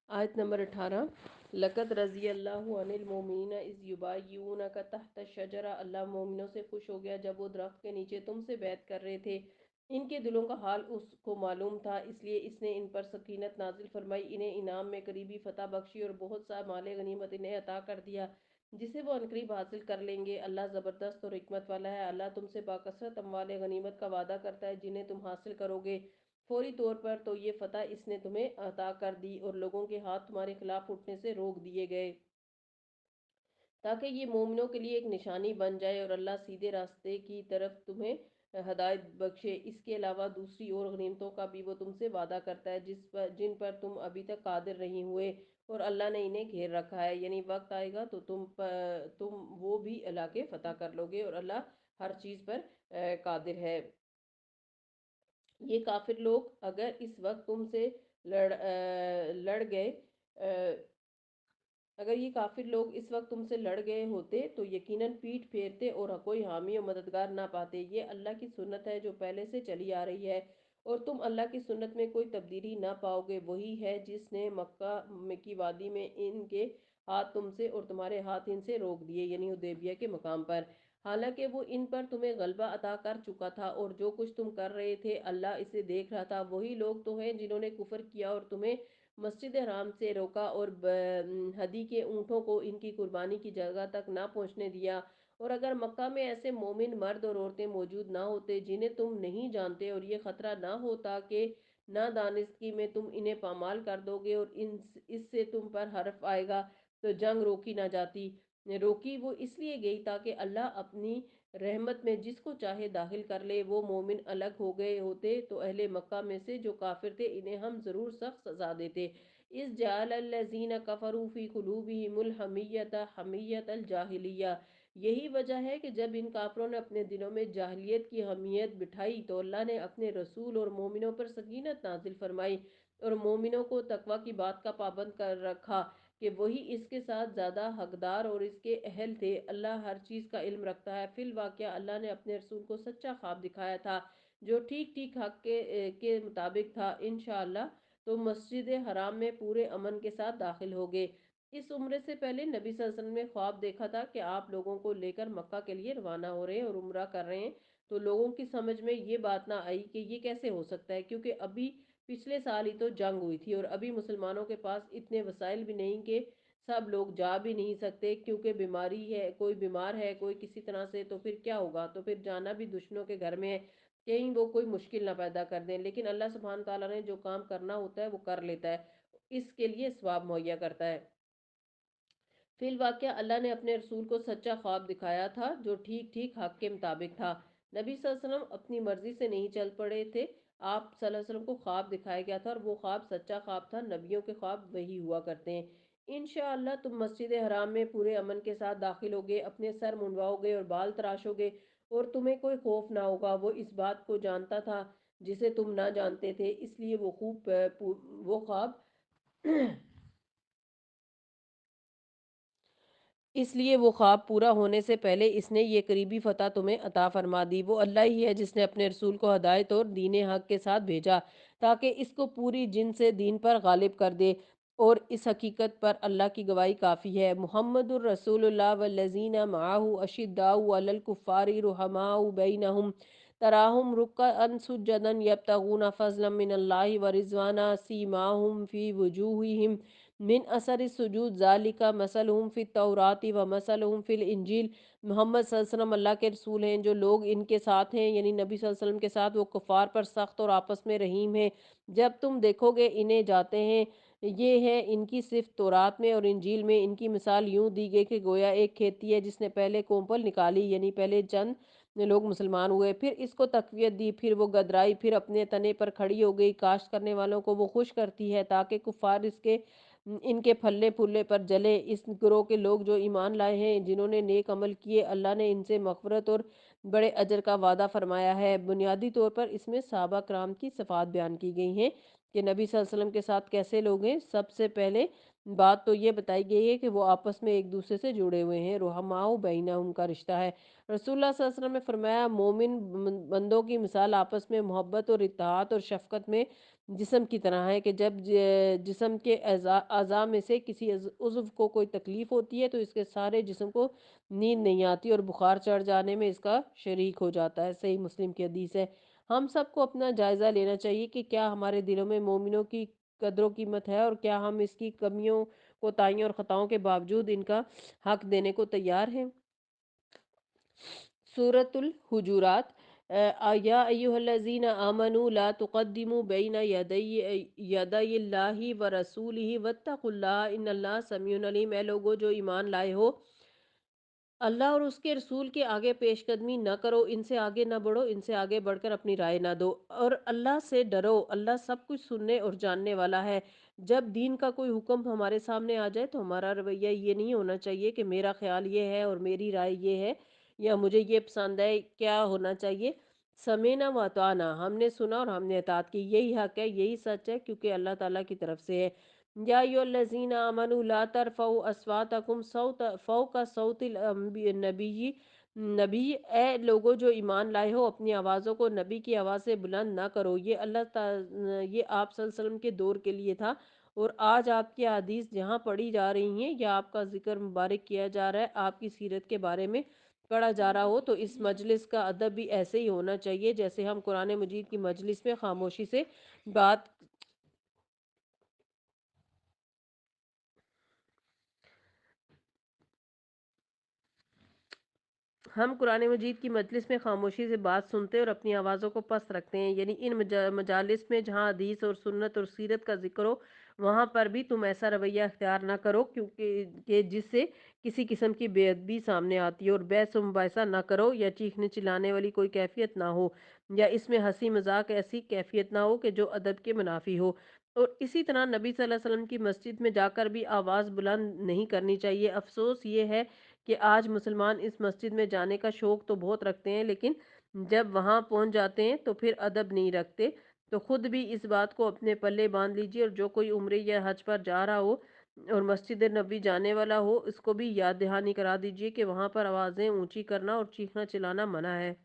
آیت نمبر 18 لقد رضی اللہ عن المومنین اذ یبایعونک تحت الشجرہ، اللہ مومنوں سے خوش ہو گیا جب وہ درخت کے نیچے تم سے بیعت کر رہے تھے۔ ان کے دلوں کا حال اس کو معلوم تھا، اس لیے اس نے ان پر سکینت نازل فرمائی، انہیں انعام میں قریبی فتح بخشی اور بہت سا مال غنیمت انہیں عطا کر دیا جسے وہ عنقریب حاصل کر لیں گے۔ اللہ زبردست اور حکمت والا ہے۔ اللہ تم سے باکثرت اموال غنیمت کا وعدہ کرتا ہے جنہیں تم حاصل کرو گے فوری طور پر، تو یہ فتح اس نے تمہیں عطا کر دی اور لوگوں کے ہاتھ تمہارے خلاف اٹھنے سے روک دیے گئے تاکہ یہ مومنوں کے لیے ایک نشانی بن جائے اور اللہ سیدھے راستے کی طرف تمہیں ہدایت بخشے۔ اس کے علاوہ دوسری اور غنیمتوں کا بھی وہ تم سے وعدہ کرتا ہے جن پر تم ابھی تک قادر نہیں ہوئے، اور اللہ نے انہیں گھیر رکھا ہے، یعنی وقت آئے گا تو تم وہ بھی علاقے فتح کر لو گے، اور اللہ ہر چیز پر قادر ہے۔ یہ کافر لوگ اگر اس وقت تم سے لڑ گئے اگر یہ کافر لوگ اس وقت تم سے لڑ گئے ہوتے تو یقیناً پیٹھ پھیرتے اور کوئی حامی و مددگار نہ پاتے۔ یہ اللہ کی سنت ہے جو پہلے سے چلی آ رہی ہے، اور تم اللہ کی سنت میں کوئی تبدیلی نہ پاؤ گے۔ وہی ہے جس نے مکہ کی وادی میں ان کے ہاتھ تم سے اور تمہارے ہاتھ ان سے روک دیے، یعنی حدیبیہ کے مقام پر، حالانکہ وہ ان پر تمہیں غلبہ عطا کر چکا تھا، اور جو کچھ تم کر رہے تھے اللہ اسے دیکھ رہا تھا۔ وہی لوگ تو ہیں جنہوں نے کفر کیا اور تمہیں مسجد حرام سے روکا اور ہدی کے اونٹوں کو ان کی قربانی کی جگہ تک نہ پہنچنے دیا، اور اگر مکہ میں ایسے مومن مرد اور عورتیں موجود نہ ہوتے جنہیں تم نہیں جانتے، اور یہ خطرہ نہ ہوتا کہ نادانستگی میں تم انہیں پامال کر دو گے اور اس سے تم پر حرف آئے گا، تو جنگ روکی نہ جاتی۔ روکی وہ اس لیے گئی تاکہ اللہ اپنی رحمت میں جس کو چاہے داخل کر لے۔ وہ مومن الگ ہو گئے ہوتے تو اہل مکہ میں سے جو کافر تھے انہیں ہم ضرور سخت سزا دیتے۔ اذ جعل الذین کفروا فی قلوبہم الحمیۃ حمیۃ الجاہلیہ، یہی وجہ ہے کہ جب ان کافروں نے اپنے دلوں میں جاہلیت کی حمیت بٹھائی تو اللہ نے اپنے رسول اور مومنوں پر سکینت نازل فرمائی اور مومنوں کو تقوی کی بات کا پابند کر رکھا کہ وہی اس کے ساتھ زیادہ حقدار اور اس کے اہل تھے۔ اللہ ہر چیز کا علم رکھتا ہے۔ فی الواقعہ اللہ نے اپنے رسول کو سچا خواب دکھایا تھا جو ٹھیک ٹھیک حق کے مطابق تھا۔ انشاءاللہ تم مسجد حرام میں پورے امن کے ساتھ داخل ہوگے۔ اس عمرے سے پہلے نبی صلی اللہ علیہ وسلم نے خواب دیکھا تھا کہ آپ لوگوں کو لے کر مکہ کے لیے روانہ ہو رہے ہیں اور عمرہ کر رہے ہیں، تو لوگوں کی سمجھ میں یہ بات نہ آئی کہ یہ کیسے ہو سکتا ہے، کیونکہ ابھی پچھلے سال ہی تو جنگ ہوئی تھی اور ابھی مسلمانوں کے پاس اتنے وسائل بھی نہیں کہ سب لوگ جا بھی نہیں سکتے، کیونکہ بیماری ہے، کوئی بیمار ہے، کوئی کسی طرح سے، تو پھر کیا ہوگا، تو پھر جانا بھی دشمنوں کے گھر میں ہے، کہیں وہ کوئی مشکل نہ پیدا کر دیں۔ لیکن اللہ سبحانہ تعالیٰ نے جو کام کرنا ہوتا ہے وہ کر لیتا ہے، اس کے لیے ثواب مہیا کرتا ہے۔ فی الواقعہ اللہ نے اپنے رسول کو سچا خواب دکھایا تھا جو ٹھیک ٹھیک حق کے مطابق تھا۔ نبی صلی اللہ علیہ وسلم اپنی مرضی سے نہیں چل پڑے تھے، آپ صلی اللہ علیہ وسلم کو خواب دکھایا گیا تھا اور وہ خواب سچا خواب تھا۔ نبیوں کے خواب وہی ہوا کرتے ہیں۔ انشاءاللہ تم مسجد حرام میں پورے امن کے ساتھ داخل ہوگے، اپنے سر منڈواؤ گے اور بال تراشو گے، اور تمہیں کوئی خوف نہ ہوگا۔ وہ اس بات کو جانتا تھا جسے تم نہ جانتے تھے، اس لیے وہ خواب اس لیے وہ خواب پورا ہونے سے پہلے اس نے یہ قریبی فتح تمہیں عطا فرما دی۔ وہ اللہ ہی ہے جس نے اپنے رسول کو ہدایت اور دین حق کے ساتھ بھیجا تاکہ اس کو پوری جن سے دین پر غالب کر دے، اور اس حقیقت پر اللہ کی گواہی کافی ہے۔ محمد الرسول اللہ والذین معہ اشداء علی الکفار رحماء بینہم تراہم رکعا سجدا یبتغون فضلا من اللہ ورضوانا سیماہم فی وجوہہم من اثر السجود ذالک مثلہم فی التوراۃ ومثلہم فی الانجیل۔ محمد صلی اللہ علیہ وسلم اللہ کے رسول ہیں، جو لوگ ان کے ساتھ ہیں یعنی نبی صلی اللہ علیہ وسلم کے ساتھ، وہ کفار پر سخت اور آپس میں رحیم ہیں۔ جب تم دیکھو گے انہیں جاتے ہیں، یہ ہے ان کی صفت تورات میں اور انجیل میں۔ ان کی مثال یوں دی گئی کہ گویا ایک کھیتی ہے جس نے پہلے کونپل نکالی، یعنی پہلے چند لوگ مسلمان ہوئے، پھر اس کو تقویت دی، پھر وہ گدرائی، پھر اپنے تنے پر کھڑی ہو گئی۔ کاشت کرنے والوں کو وہ خوش کرتی ہے تاکہ کفار ان کے پھلے پھولے پر جلے۔ اس گروہ کے لوگ جو ایمان لائے ہیں، جنہوں نے نیک عمل کیے، اللہ نے ان سے مغفرت اور بڑے اجر کا وعدہ فرمایا ہے۔ بنیادی طور پر اس میں صحابہ کرام کی صفات بیان کی گئی ہیں۔ कि नबी सल्लल्लाहु अलैहि वसल्लम के साथ कैसे लोग हैं। सबसे पहले बात तो ये बताई गई है कि वो आपस में एक दूसरे से जुड़े हुए हैं, रुहमाओ बैनहुम का रिश्ता है। रसूलुल्लाह सल्लल्लाहु अलैहि वसल्लम ने फरमाया, मोमिन बंदों की मिसाल आपस में मोहब्बत और इत्तेहाद और शफकत में जिस्म की तरह है कि जब जिस्म के अज़ा में से किसी उज़्व को कोई तकलीफ़ होती है तो इसके सारे जिस्म को नींद नहीं आती और बुखार चढ़ जाने में इसका शरीक हो जाता है। सही मुस्लिम की हदीस है। हम सबको अपना जायज़ा लेना चाहिए कि क्या हमारे दिलों में मोमिनों की कदर कीमत है और क्या हम इसकी कमियों, कोताहियों और ख़ताओं के बावजूद इनका हक़ देने को तैयार हैं। सूरतुल हुजुरात, या अय्युहल्लज़ीना आमनू ला तुक़द्दिमू बैना यदयिल्लाहि व रसूलिही वत्तक़ुल्लाह इन्नल्लाह समीउन अलीम। ऐ लोगो जो ईमान लाए हो, अल्लाह और उसके रसूल के आगे पेशकदमी न करो, इनसे आगे न बढ़ो, इनसे आगे बढ़कर अपनी राय ना दो और अल्लाह से डरो। अल्लाह सब कुछ सुनने और जानने वाला है। जब दीन का कोई हुक्म हमारे सामने आ जाए तो हमारा रवैया ये नहीं होना चाहिए कि मेरा ख्याल ये है और मेरी राय ये है या मुझे ये पसंद है। क्या होना चाहिए? समेना व अताना, हमने सुना और हमने इताअत की, यही हक है, यही सच है, क्योंकि अल्लाह ताला की तरफ से है। या अय्युहल्लज़ीना आमनू ला तरफ़ऊ अस्वातकुम फ़ौक़ सौतिल नबी। नबी, ए लोगो जो ईमान लाए हो, अपनी आवाज़ों को नबी की आवाज़ से बुलंद ना करो। ये ये आप सल्लल्लाहु अलैहि वसल्लम के दौर के लिए था और आज आपकी हदीस जहाँ पढ़ी जा रही हैं या आपका ज़िक्र मुबारक किया जा रहा है, आपकी सीरत के बारे में पढ़ा जा रहा हो, तो इस मजलिस का अदब भी ऐसे ही होना चाहिए जैसे हम कुरान मजीद की मजलिस में खामोशी से बात हम कुरान मजीद की मजलिस में खामोशी से बात सुनते हैं और अपनी आवाज़ों को पस्त रखते हैं। यानी इन मजालिस में जहाँ हदीस और सुन्नत और सीरत का जिक्र हो, वहाँ पर भी तुम ऐसा रवैया अख्तियार ना करो क्योंकि कि जिससे किसी किस्म की बेअदबी सामने आती है। और बहस व मुबाहिसा ना करो या चीखने चिल्लाने वाली कोई कैफियत ना हो या इसमें हंसी मजाक ऐसी कैफियत ना हो कि जो अदब के मुनाफी हो। और इसी तरह नबी सल्लल्लाहु अलैहि वसल्लम की मस्जिद में जाकर भी आवाज़ बुलंद नहीं करनी चाहिए। अफसोस ये है कि आज मुसलमान इस मस्जिद में जाने का शौक़ तो बहुत रखते हैं, लेकिन जब वहाँ पहुँच जाते हैं तो फिर अदब नहीं रखते। तो खुद भी इस बात को अपने पल्ले बांध लीजिए और जो कोई उम्रे या हज पर जा रहा हो और मस्जिद नबी जाने वाला हो, इसको भी याद दहानी करा दीजिए कि वहाँ पर आवाज़ें ऊंची करना और चीखना चिल्लाना मना है।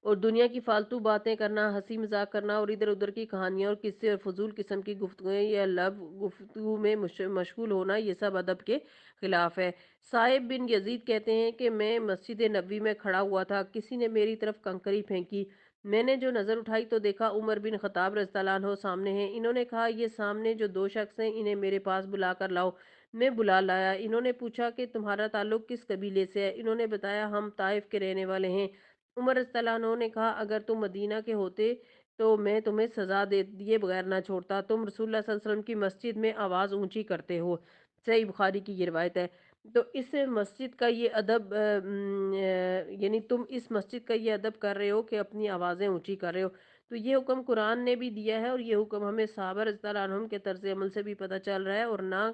और दुनिया की फालतू बातें करना, हँसी मज़ाक करना और इधर-उधर की कहानियाँ और किस्से और फ़ुज़ूल किस्म की गुफ्तगूएँ या लव गुफ्तगू में मशगूल होना, ये सब अदब के ख़िलाफ़ है। साहिब बिन यज़ीद कहते हैं कि मैं मस्जिद नबवी में खड़ा हुआ था, किसी ने मेरी तरफ कंकरी फेंकी। मैंने जो नज़र उठाई तो देखा उमर बिन ख़त्ताब रज़ियल्लाहु अन्हु सामने हैं। इन्होंने कहा, ये सामने जो 2 शख़्स हैं, इन्हें मेरे पास बुला कर लाओ। मैं बुला लाया। इन्होंने पूछा कि तुम्हारा ताल्लुक़ किस कबीले से है? इन्होंने बताया, हम ताइफ़ के रहने वाले हैं। उमर रज़ियल्लाहु अन्हु ने कहा, अगर तुम मदीना के होते तो मैं तुम्हें सज़ा दे दिए बगैर ना छोड़ता। तुम रसूलुल्लाह सल्लल्लाहु अलैहि वसल्लम की मस्जिद में आवाज़ ऊँची करते हो। सही बुखारी की ये रिवायत है। तो इस मस्जिद का ये अदब यानी तुम इस मस्जिद का ये अदब कर रहे हो कि अपनी आवाज़ें ऊँची कर रहे हो। तो ये हुक्म कुरान ने भी दिया है और ये हुक्म हमें सहाबा रज़ियल्लाहु अन्हुम के तर्ज़ अमल से भी पता चल रहा है। और ना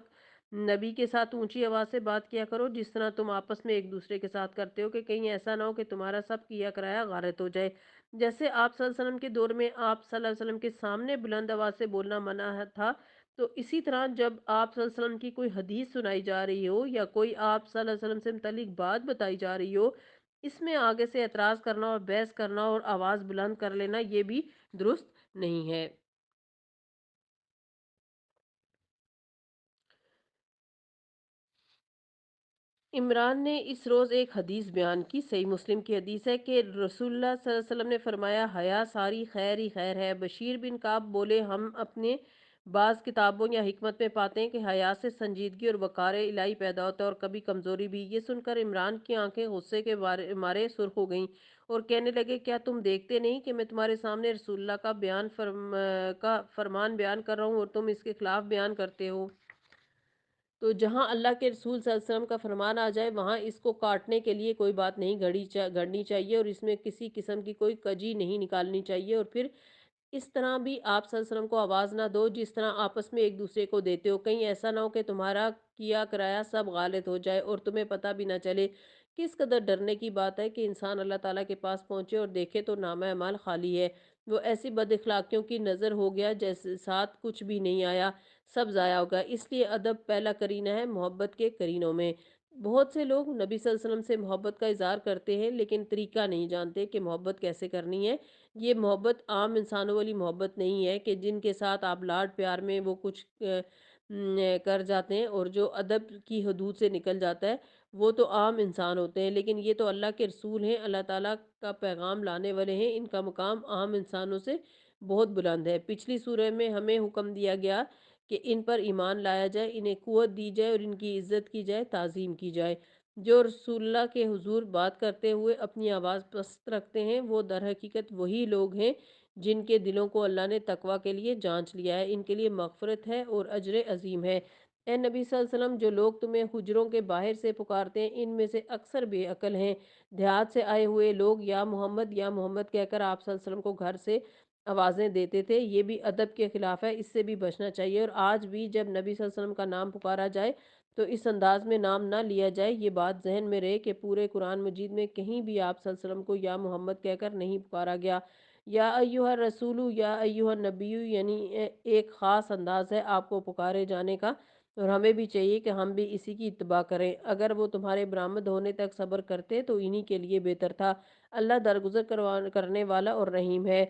नबी के साथ ऊँची आवाज़ से बात किया करो जिस तरह तुम आपस में एक-दूसरे के साथ करते हो कि कहीं ऐसा ना हो कि तुम्हारा सब किया कराया गारत हो जाए। जैसे आप सल्लल्लाहु अलैहि वसल्लम के दौर में आप सल्लल्लाहु अलैहि वसल्लम के सामने बुलंद आवाज़ से बोलना मना है था, तो इसी तरह जब आप सल्लल्लाहु अलैहि वसल्लम की कोई हदीस सुनाई जा रही हो या कोई आप सल्लल्लाहु अलैहि वसल्लम से मुतल्लिक बात बताई जा रही हो, इसमें आगे से एतराज़ करना और बहस करना और आवाज़ बुलंद कर लेना, ये भी दुरुस्त नहीं है। इमरान ने इस रोज़ एक हदीस बयान की। सही मुस्लिम की हदीस है कि रसूलुल्लाह सल्लल्लाहु अलैहि वसल्लम ने फरमाया, हया सारी खैर ही खैर है। बशीर बिन काब बोले, हम अपने बाज़ किताबों या हिकमत में पाते हैं कि हया से संजीदगी और वक़ार इलाही पैदा होता है और कभी कमज़ोरी भी। ये सुनकर इमरान की आंखें गुस्से के मारे सुर्ख हो गईं और कहने लगे, क्या तुम देखते नहीं कि मैं तुम्हारे सामने रसूलुल्लाह का फरमान बयान कर रहा हूँ और तुम इसके खिलाफ बयान करते हो? तो जहाँ अल्लाह के रसूल सल्लल्लाहु अलैहि वसल्लम का फरमान आ जाए वहाँ इसको काटने के लिए कोई बात नहीं घड़नी चाहिए और इसमें किसी किस्म की कोई कजी नहीं निकालनी चाहिए। और फिर इस तरह भी आप सल्लल्लाहु अलैहि वसल्लम को आवाज़ ना दो जिस तरह आपस में एक दूसरे को देते हो। कहीं ऐसा ना हो कि तुम्हारा किया कराया सब गालिब हो जाए और तुम्हें पता भी ना चले। किस कदर डरने की बात है कि इंसान अल्लाह ताला के पास पहुँचे और देखे तो नामा अमाल खाली है। वो ऐसी बद अखलाकियों की नज़र हो गया जैसे साथ कुछ भी नहीं आया, सब ज़ाया हो गया। इसलिए अदब पहला करीना है मोहब्बत के करीनों में। बहुत से लोग नबी सल्लल्लाहु अलैहि वसल्लम से मोहब्बत का इज़हार करते हैं लेकिन तरीका नहीं जानते कि मोहब्बत कैसे करनी है। ये मोहब्बत आम इंसानों वाली मोहब्बत नहीं है कि जिनके साथ आप लाड प्यार में वो कुछ कर जाते हैं और जो अदब की हदूद से निकल जाता है वो तो आम इंसान होते हैं। लेकिन ये तो अल्लाह के रसूल हैं, अल्लाह ताला का पैगाम लाने वाले हैं, इनका मुकाम आम इंसानों से बहुत बुलंद है। पिछली सूरह में हमें हुक्म दिया गया कि इन पर ईमान लाया जाए, इन्हें कुव्वत दी जाए और इनकी इज़्ज़त की जाए, ताज़ीम की जाए। जो रसूलुल्लाह के हुज़ूर बात करते हुए अपनी आवाज़ पस्त रखते हैं वो दर हकीकत वही लोग हैं जिनके दिलों को अल्लाह ने तकवा के लिए जांच लिया है। इनके लिए मग़फ़िरत है और अजर अज़ीम है। ए नबी सल्लल्लाहु अलैहि वसल्लम, जो लोग तुम्हें हुजरों के बाहर से पुकारते हैं इनमें से अक्सर बेअक्ल हैं। देहात से आए हुए लोग या मोहम्मद कहकर आप सल्लल्लाहु अलैहि वसल्लम को घर से आवाज़ें देते थे। ये भी अदब के खिलाफ है, इससे भी बचना चाहिए। और आज भी जब नबी सल्लल्लाहु अलैहि वसल्लम का नाम पुकारा जाए तो इस अंदाज में नाम ना लिया जाए। ये बात जहन में रहे कि पूरे कुरान मजीद में कहीं भी आप सल्लल्लाहु अलैहि वसल्लम को या मोहम्मद कहकर नहीं पुकारा गया। या अय्युहर रसूलु या अय्युहर नबियु, यानी एक ख़ास अंदाज है आपको पुकारे जाने का और हमें भी चाहिए कि हम भी इसी की इत्तबा करें। अगर वो तुम्हारे बरामद होने तक सब्र करते तो इन्हीं के लिए बेहतर था। अल्लाह दरगुजर करने वाला और रहीम है।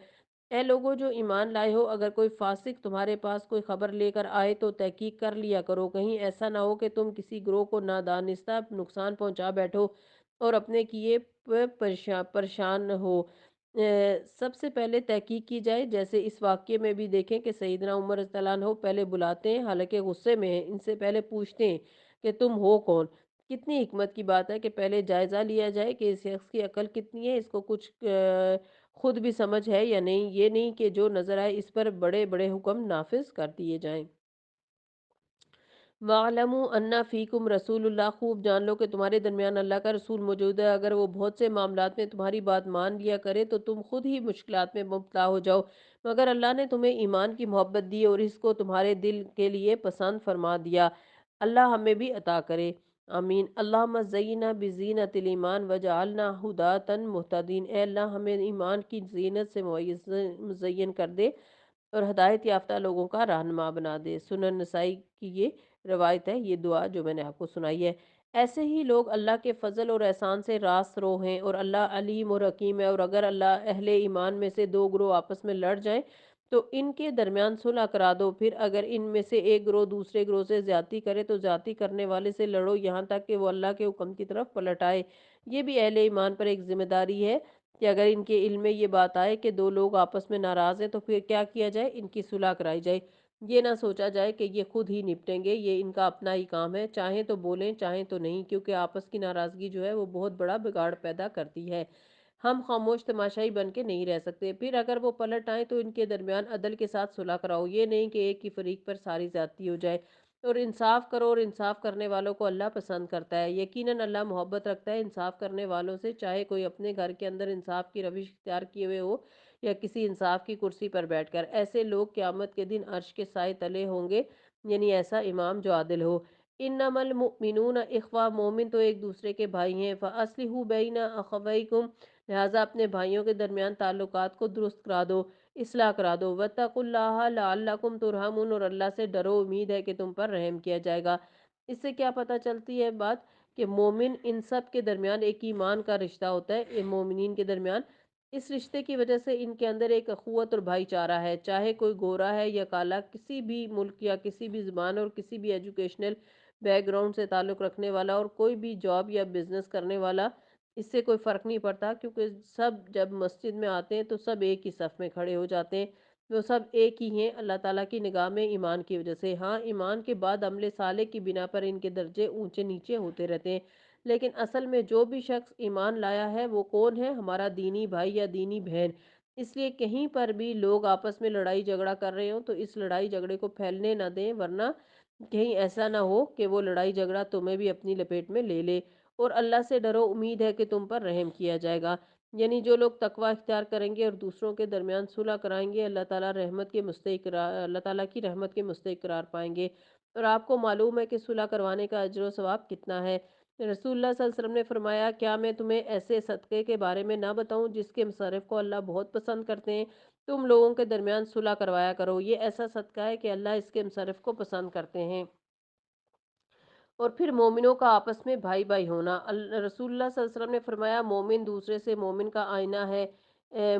ए लोगो जो ईमान लाए हो, अगर कोई फासिक तुम्हारे पास कोई खबर लेकर आए तो तहकीक कर लिया करो। कहीं ऐसा ना हो कि तुम किसी ग्रोह को नादानिस्ता नुकसान पहुंचा बैठो और अपने किए परेशान हो। सबसे पहले तहकीक की जाए। जैसे इस वाक्य में भी देखें कि सईदना उमर रज़ियल्लाहु अन्हु पहले बुलाते हैं, हालांकि गुस्से में हैं, इनसे पहले पूछते हैं कि तुम हो कौन। कितनी हिकमत की बात है कि पहले जायज़ा लिया जाए कि इस शख्स की अकल कितनी है, इसको कुछ खुद भी समझ है या नहीं। ये नहीं कि जो नज़र आए इस पर बड़े बड़े हुक्म नाफिज कर दिए जाएं। वालमु अन्ना फ़ीकुम रसूलुल्लाह, खूब जान लो कि तुम्हारे दरमियान अल्लाह का रसूल मौजूद है। अगर वो बहुत से मामलात में तुम्हारी बात मान लिया करे तो तुम खुद ही मुश्किलात में मुब्तला हो जाओ। मगर अल्लाह ने तुम्हें ईमान की मोहब्बत दी और इसको तुम्हारे दिल के लिए पसंद फरमा दिया। अल्लाह हमें भी अता करे। आमीन। अल्लाहुम्मा ज़य्यिना बिज़ीनतिल ईमान वजअलना हुदातन मुहतदीन। ए अल्लाह, हमें ईमान की ज़ीनत से मुज़य्यन कर दे और हदायत याफ्ता लोगों का रहनुमा बना दे। सुनन नसाई की ये रवायत है, ये दुआ जो मैंने आपको सुनाई है। ऐसे ही लोग अल्लाह के फजल और एहसान से रास रो हैं और अल्लाह अलीम और हकीम है। और अगर अल्लाह अहले ईमान में से दो ग्रोह आपस में लड़ जाएं तो इनके दरमियान सुलह करा दो। फिर अगर इनमें से एक ग्रोह दूसरे ग्रोह से ज्यादती करे तो ज्यादती करने वाले से लड़ो यहाँ तक कि वो अल्लाह के हुक्म की तरफ पलट आए। ये भी अहले ईमान पर एक जिम्मेदारी है कि अगर इनके इल्म में ये बात आए कि दो लोग आपस में नाराज़ हैं तो फिर क्या किया जाए, इनकी सुलह कराई जाए। ये ना सोचा जाए कि ये खुद ही निपटेंगे, ये इनका अपना ही काम है, चाहें तो बोलें चाहें तो नहीं, क्योंकि आपस की नाराज़गी जो है वो बहुत बड़ा बिगाड़ पैदा करती है। हम खामोश तमाशाई बन के नहीं रह सकते। फिर अगर वो पलट आए तो इनके दरमियान अदल के साथ सुलह कराओ। ये नहीं कि एक ही फरीक पर सारी ज्यादती हो जाए। और इंसाफ करो, और इंसाफ करने वालों को अल्लाह पसंद करता है। यकीनन अल्लाह मोहब्बत रखता है इंसाफ करने वालों से, चाहे कोई अपने घर के अंदर इंसाफ की रविश इख्तियार किए हुए हो या किसी इंसाफ की कुर्सी पर बैठकर। ऐसे लोग क़यामत के दिन अर्श के साए तले होंगे, यानी ऐसा इमाम जो आदिल हो। इन्नमल मुमिनून इख्वा, मोमिन तो एक दूसरे के भाई हैं। फ़अस्लिहू बैना अखवैकुम, लिहाजा अपने भाइयों के दरमियान ताल्लुकात को दुरुस्त करा दो, इस्लाह करा दो। वत्तकुल्लाह लअल्लकुम तुरहमून, और अल्लाह से डरो, उम्मीद है कि तुम पर रहम किया जाएगा। इससे क्या पता चलती है बात कि मोमिन इन सब के दरमियान एक ईमान का रिश्ता होता है, इन मोमिनीन के दरमियान। इस रिश्ते की वजह से इनके अंदर एक अखुवत और भाईचारा है। चाहे कोई गोरा है या काला, किसी भी मुल्क या किसी भी ज़बान और किसी भी एजुकेशनल बैकग्राउंड से ताल्लुक़ रखने वाला और कोई भी जॉब या बिज़नेस करने वाला, इससे कोई फ़र्क नहीं पड़ता, क्योंकि सब जब मस्जिद में आते हैं तो सब एक ही सफ़ में खड़े हो जाते हैं। वो सब एक ही हैं अल्लाह ताला की निगाह में ईमान की वजह से। हाँ, ईमान के बाद अमले साले की बिना पर इनके दर्जे ऊंचे नीचे होते रहते हैं। लेकिन असल में जो भी शख्स ईमान लाया है वो कौन है? हमारा दीनी भाई या दीनी बहन। इसलिए कहीं पर भी लोग आपस में लड़ाई झगड़ा कर रहे हो तो इस लड़ाई झगड़े को फैलने ना दें, वरना कहीं ऐसा ना हो कि वो लड़ाई झगड़ा तुम्हें भी अपनी लपेट में ले ले। और अल्लाह से डरो, उम्मीद है कि तुम पर रहम किया जाएगा। यानी जो लोग तकवा इख्तियार करेंगे और दूसरों के दरमियान सुलह कराएंगे, अल्लाह ताला की रहमत के मुस्तहिक करार पाएंगे। और आपको मालूम है कि सुलह करवाने का अजर व सवाब कितना है। रसूलुल्लाह सल्लल्लाहु अलैहि वसल्लम ने फरमाया, क्या मैं तुम्हें ऐसे सदक़े के बारे में ना बताऊं जिसके मुसर्रिफ को अल्लाह बहुत पसंद करते हैं? तुम लोगों के दरमियान सुलह करवाया करो, ये ऐसा सदका है कि अल्लाह इसके मुसर्रिफ को पसंद करते हैं। और फिर मोमिनों का आपस में भाई भाई होना, रसूलुल्लाह सल्लल्लाहु अलैहि वसल्लम ने फरमाया, मोमिन दूसरे से मोमिन का आईना है,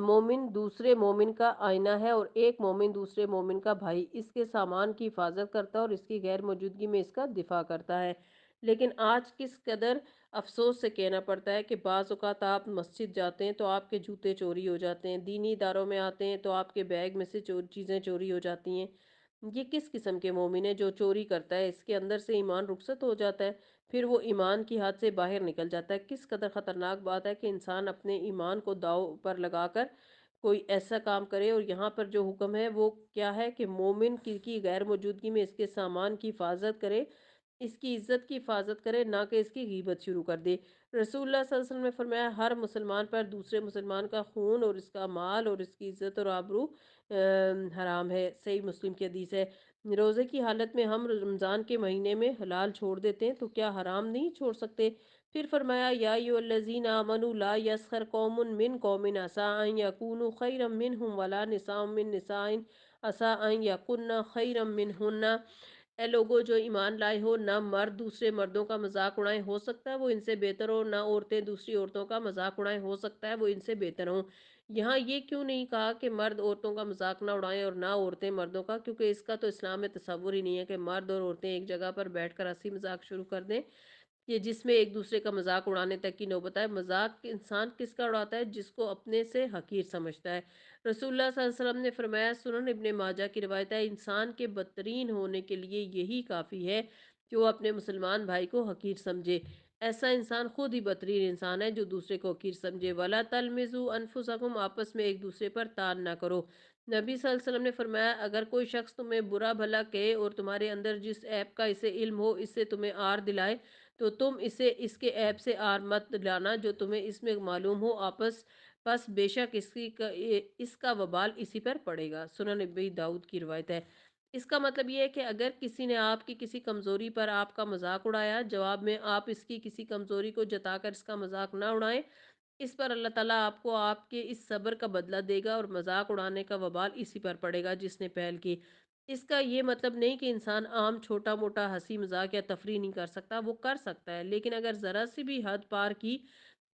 मोमिन दूसरे मोमिन का आईना है, और एक मोमिन दूसरे मोमिन का भाई इसके सामान की हिफाजत करता है और इसकी गैर मौजूदगी में इसका दिफा करता है। लेकिन आज किस कदर अफसोस से कहना पड़ता है कि बाज़ औक़ात आप मस्जिद जाते हैं तो आपके जूते चोरी हो जाते हैं, दीनी इदारों में आते हैं तो आपके बैग में से चीज़ें चोरी हो जाती हैं। ये किस किस्म के मोमिन है जो चोरी करता है, इसके अंदर से ईमान रुखसत हो जाता है, फिर वो ईमान की हद से बाहर निकल जाता है। किस कदर ख़तरनाक बात है कि इंसान अपने ईमान को दांव पर लगाकर कोई ऐसा काम करे। और यहाँ पर जो हुक्म है वो क्या है कि मोमिन की गैर मौजूदगी में इसके सामान की हिफाजत करे, इसकी इज्जत की हिफाजत करे, ना कि इसकी गीबत शुरू कर दे। रसूलुल्लाह सल्लल्लाहु अलैहि वसल्लम ने फरमाया, हर मुसलमान पर दूसरे मुसलमान का खून और इसका माल और इसकी इज्जत और आबरू हराम है। सही मुस्लिम की हदीस है। रोज़े की हालत में हम रमज़ान के महीने में हलाल छोड़ देते हैं तो क्या हराम नहीं छोड़ सकते? फिर फरमाया, या अय्युहल्लज़ीना आमनू ला यस्खर कौमुन मिन कौमिन असा अन यकूनू खैरम मिनहुम वला निसाउम मिन निसाइन असा अन यकुन्ना खैरम मिनहुन्ना। ए लोगो जो ईमान लाए हो, ना मर्द दूसरे मर्दों का मजाक उड़ाएं, हो सकता है वो इनसे बेहतर हो, ना औरतें दूसरी औरतों का मजाक उड़ाएं, हो सकता है वो इनसे बेहतर हो। यहाँ ये क्यों नहीं कहा कि मर्द औरतों का मजाक ना उड़ाएं और ना औरतें मर्दों का? क्योंकि इसका तो इस्लाम में तस्वुर ही नहीं है कि मर्द और औरतें एक जगह पर बैठकर हंसी मजाक शुरू कर दें, ये जिसमें एक दूसरे का मजाक उड़ाने तक की नौबत है। मजाक इंसान किसका उड़ाता है? जिसको अपने से हकीर समझता है। रसूलुल्लाह सल्लल्लाहु अलैहि वसल्लम ने फरमाया, सुनन इब्ने माजा की रिवायत है, इंसान के बदतरीन होने के लिए यही काफ़ी है कि वो अपने मुसलमान भाई को हकीर समझे। ऐसा इंसान खुद ही बदतरीन इंसान है जो दूसरे को हकीर समझे। वला तलमिजू अनफुसकुम, आपस में एक दूसरे पर तान ना करो। नबी सल्लल्लाहु अलैहि वसल्लम ने फरमाया, अगर कोई शख्स तुम्हें बुरा भला कहे और तुम्हारे अंदर जिस ऐप का इसे इल्म हो, इससे तुम्हें आर दिलाए, तो तुम इसे इसके ऐप से आर मत लाना जो तुम्हें इसमें मालूम हो आपस। बस बेशक इसका वबाल इसी पर पड़ेगा। सुनन नबी दाऊद की रिवायत है। इसका मतलब ये है कि अगर किसी ने आपकी किसी कमज़ोरी पर आपका मजाक उड़ाया, जवाब में आप इसकी किसी कमज़ोरी को जताकर इसका मजाक ना उड़ाएं। इस पर अल्लाह ताला आपको आपके इस सब्र का बदला देगा और मजाक उड़ाने का वबाल इसी पर पड़ेगा जिसने पहल की। इसका ये मतलब नहीं कि इंसान आम छोटा मोटा हंसी मजाक या तफरी नहीं कर सकता, वो कर सकता है, लेकिन अगर ज़रा सी भी हद पार की,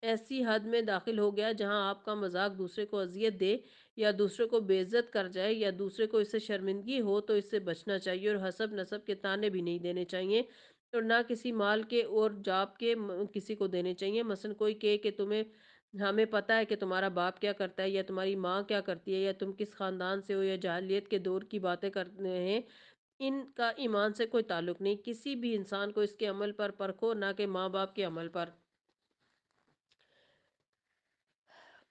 ऐसी हद में दाखिल हो गया जहां आपका मजाक दूसरे को अजियत दे या दूसरे को बेइज्जत कर जाए या दूसरे को इससे शर्मिंदगी हो, तो इससे बचना चाहिए और हसब नसब के ताने भी नहीं देने चाहिए और ना किसी माल के और जाप के किसी को देने चाहिए। मसलन कोई कहे कि तुम्हें हमें पता है कि तुम्हारा बाप क्या करता है या तुम्हारी माँ क्या करती है या तुम किस खानदान से हो या जाहिलियत के दौर की बातें कर रहे हैं, इनका ईमान से कोई ताल्लुक नहीं। किसी भी इंसान को इसके अमल पर परखो, ना कि माँ बाप के अमल पर।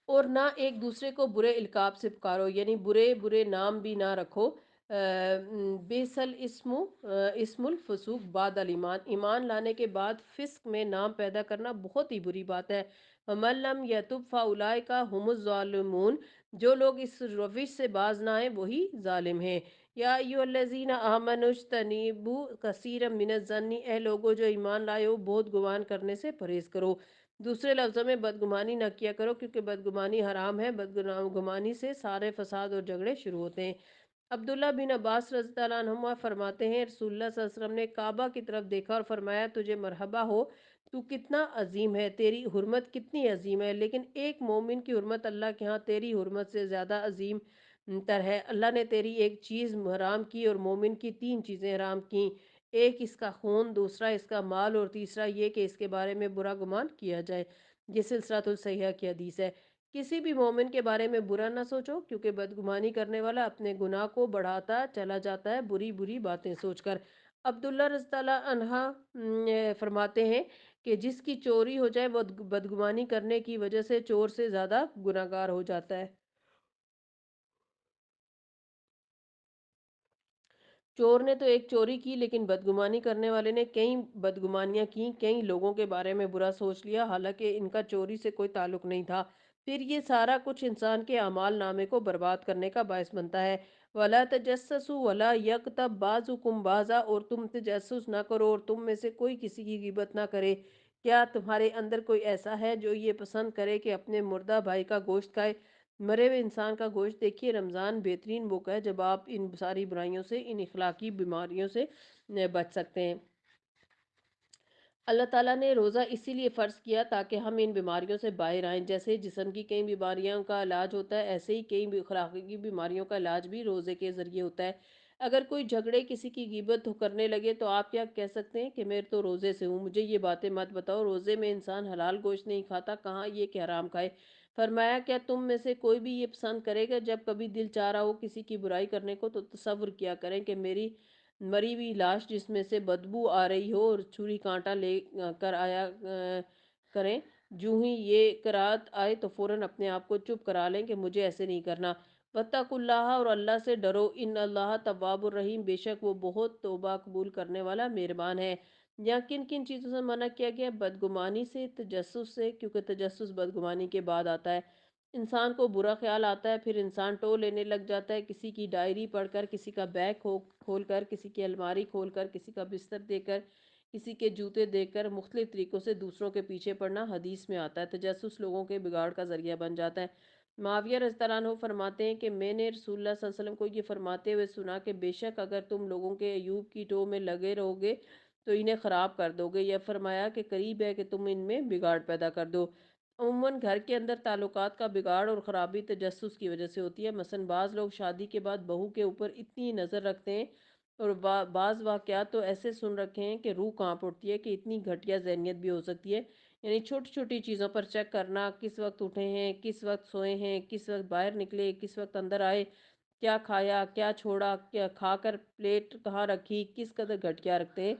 और ना एक दूसरे को बुरे इल्काब से पुकारो, यानी बुरे बुरे नाम भी ना रखो। बेसल इस्मुल फसूक बाद अल ईमान, ईमान लाने के बाद फिस्क में नाम पैदा करना बहुत ही बुरी बात है। मल्लम यतुब फ़ाउलाए का हुमुज़ालिमून, जो लोग इस रविश से बाज ना आए वही जालिम हैं। या अय्युहल्लज़ीना आमनुज्तनिबू कसीरम मिनज़्ज़न्नि, ए लोगो जो ईमान लाए हो बहुत गुमान करने से परहेज़ करो। दूसरे लफ्ज़ों में बदगुमानी ना किया करो, क्योंकि बदगुमानी हराम है। बदगुमानी से सारे फसाद और झगड़े शुरू होते हैं। अब्दुल्ला बिन अब्बास रज़ी अल्लाह अन्हुमा फरमाते हैं, रसूलुल्लाह सल्लल्लाहु अलैहि वसल्लम ने काबा की तरफ देखा और फरमाया, तुझे मरहबा हो, तू कितना अजीम है, तेरी हुर्मत कितनी अजीम है। लेकिन एक मोमिन की हुर्मत अल्लाह के यहाँ तेरी हुर्मत से ज़्यादा अजीम तर है। अल्लाह ने तेरी एक चीज़ हराम की और मोमिन की तीन चीज़ें हराम की, एक इसका खून, दूसरा इसका माल और तीसरा ये कि इसके बारे में बुरा गुमान किया जाए। ये सिलसिलातुल सहीहा की हदीस है। किसी भी मोमिन के बारे में बुरा ना सोचो, क्योंकि बदगुमानी करने वाला अपने गुनाह को बढ़ाता चला जाता है बुरी बुरी बातें सोचकर। अब्दुल्ला रज़ी अल्लाह अन्हा फरमाते हैं कि जिसकी चोरी हो जाए वो बदगुमानी करने की वजह से चोर से ज़्यादा गुनाहगार हो जाता है। चोर ने तो एक चोरी की, लेकिन बदगुमानी करने वाले ने कई बदगुमानियां की, कई लोगों के बारे में बुरा सोच लिया, हालांकि इनका चोरी से कोई ताल्लुक नहीं था। फिर ये सारा कुछ इंसान के अमाल नामे को बर्बाद करने का बायस बनता है। वला तजस्ससु वला यगतब बाजुकुम बाजा, और तुम तजस्सुस ना करो और तुम में से कोई किसी की गिबत ना करे। क्या तुम्हारे अंदर कोई ऐसा है जो ये पसंद करे कि अपने मुर्दा भाई का गोश्त खाए? मरे हुए इंसान का गोश्त देखिए, रमज़ान बेहतरीन मौका है जब आप इन सारी बुराइयों से, इन इखलाकी बीमारियों से बच सकते हैं। अल्लाह ताला ने रोज़ा इसीलिए फ़र्ज़ किया ताकि हम इन बीमारियों से बाहर आएँ। जैसे जिस्म की कई बीमारियों का इलाज होता है, ऐसे ही कई अख़लाक़ी बीमारियों का इलाज भी रोज़े के ज़रिए होता है। अगर कोई झगड़े किसी की ग़ीबत करने लगे तो आप क्या कह सकते हैं कि मैं तो रोज़े से हूँ, मुझे ये बातें मत बताओ। रोज़े में इंसान हलाल गोश्त नहीं खाता, कहाँ ये कि हराम खाए। फरमाया, क्या तुम में से कोई भी ये पसंद करेगा जब कभी दिल चाह रहा हो किसी की बुराई करने को, तो तसव्वुर किया करें कि मेरी मरी हुई लाश जिसमें से बदबू आ रही हो और छुरी कांटा ले कर आया करें। जूं ही ये करात आए तो फौरन अपने आप को चुप करा लें कि मुझे ऐसे नहीं करना। वत्तकुल्लाह, और अल्लाह से डरो। इन अल्लाह तव्वाबुर रहीम, बेशक वो बहुत तौबा कबूल करने वाला मेहरबान है। यहाँ किन किन चीज़ों से मना किया गया? बदगुमानी से, तजस्सुस से, क्योंकि तजस्सुस बदगुमानी के बाद आता है। इंसान को बुरा ख्याल आता है, फिर इंसान टो लेने लग जाता है, किसी की डायरी पढ़कर, किसी का बैग खोल कर, किसी की अलमारी खोल कर, किसी का बिस्तर देकर, किसी के जूते देखकर मुख्तलिफ तरीक़ों से दूसरों के पीछे पड़ना हदीस में आता है। तजस्सुस लोगों के बिगाड़ का ज़रिया बन जाता है। मुआविया रज़ियल्लाहु अन्हु फरमाते हैं कि मैंने रसूलुल्लाह सल्लल्लाहु अलैहि वसल्लम को ये फरमाते हुए सुना कि बेशक अगर तुम लोगों के अय्यूब की टो में लगे रहोगे तो इन्हें ख़राब कर दोगे। यह फरमाया कि करीब है कि तुम इनमें बिगाड़ पैदा कर दो। अमूमन घर के अंदर ताल्लुकात का बिगाड़ और ख़राबी तजस्सुस की वजह से होती है। मसलन बाज़ लोग शादी के बाद बहू के ऊपर इतनी नज़र रखते हैं, और बाज़ वाक़यात तो ऐसे सुन रखे हैं कि रूह कांप उठती है कि इतनी घटिया ज़हनियत भी हो सकती है। यानी छोटी छोटी चीज़ों पर चेक करना, किस वक्त उठे हैं, किस वक्त सोए हैं, किस वक्त बाहर निकले, किस वक्त अंदर आए, क्या खाया, क्या छोड़ा, क्या खाकर प्लेट कहाँ रखी, किस कदर घटिया रखते हैं।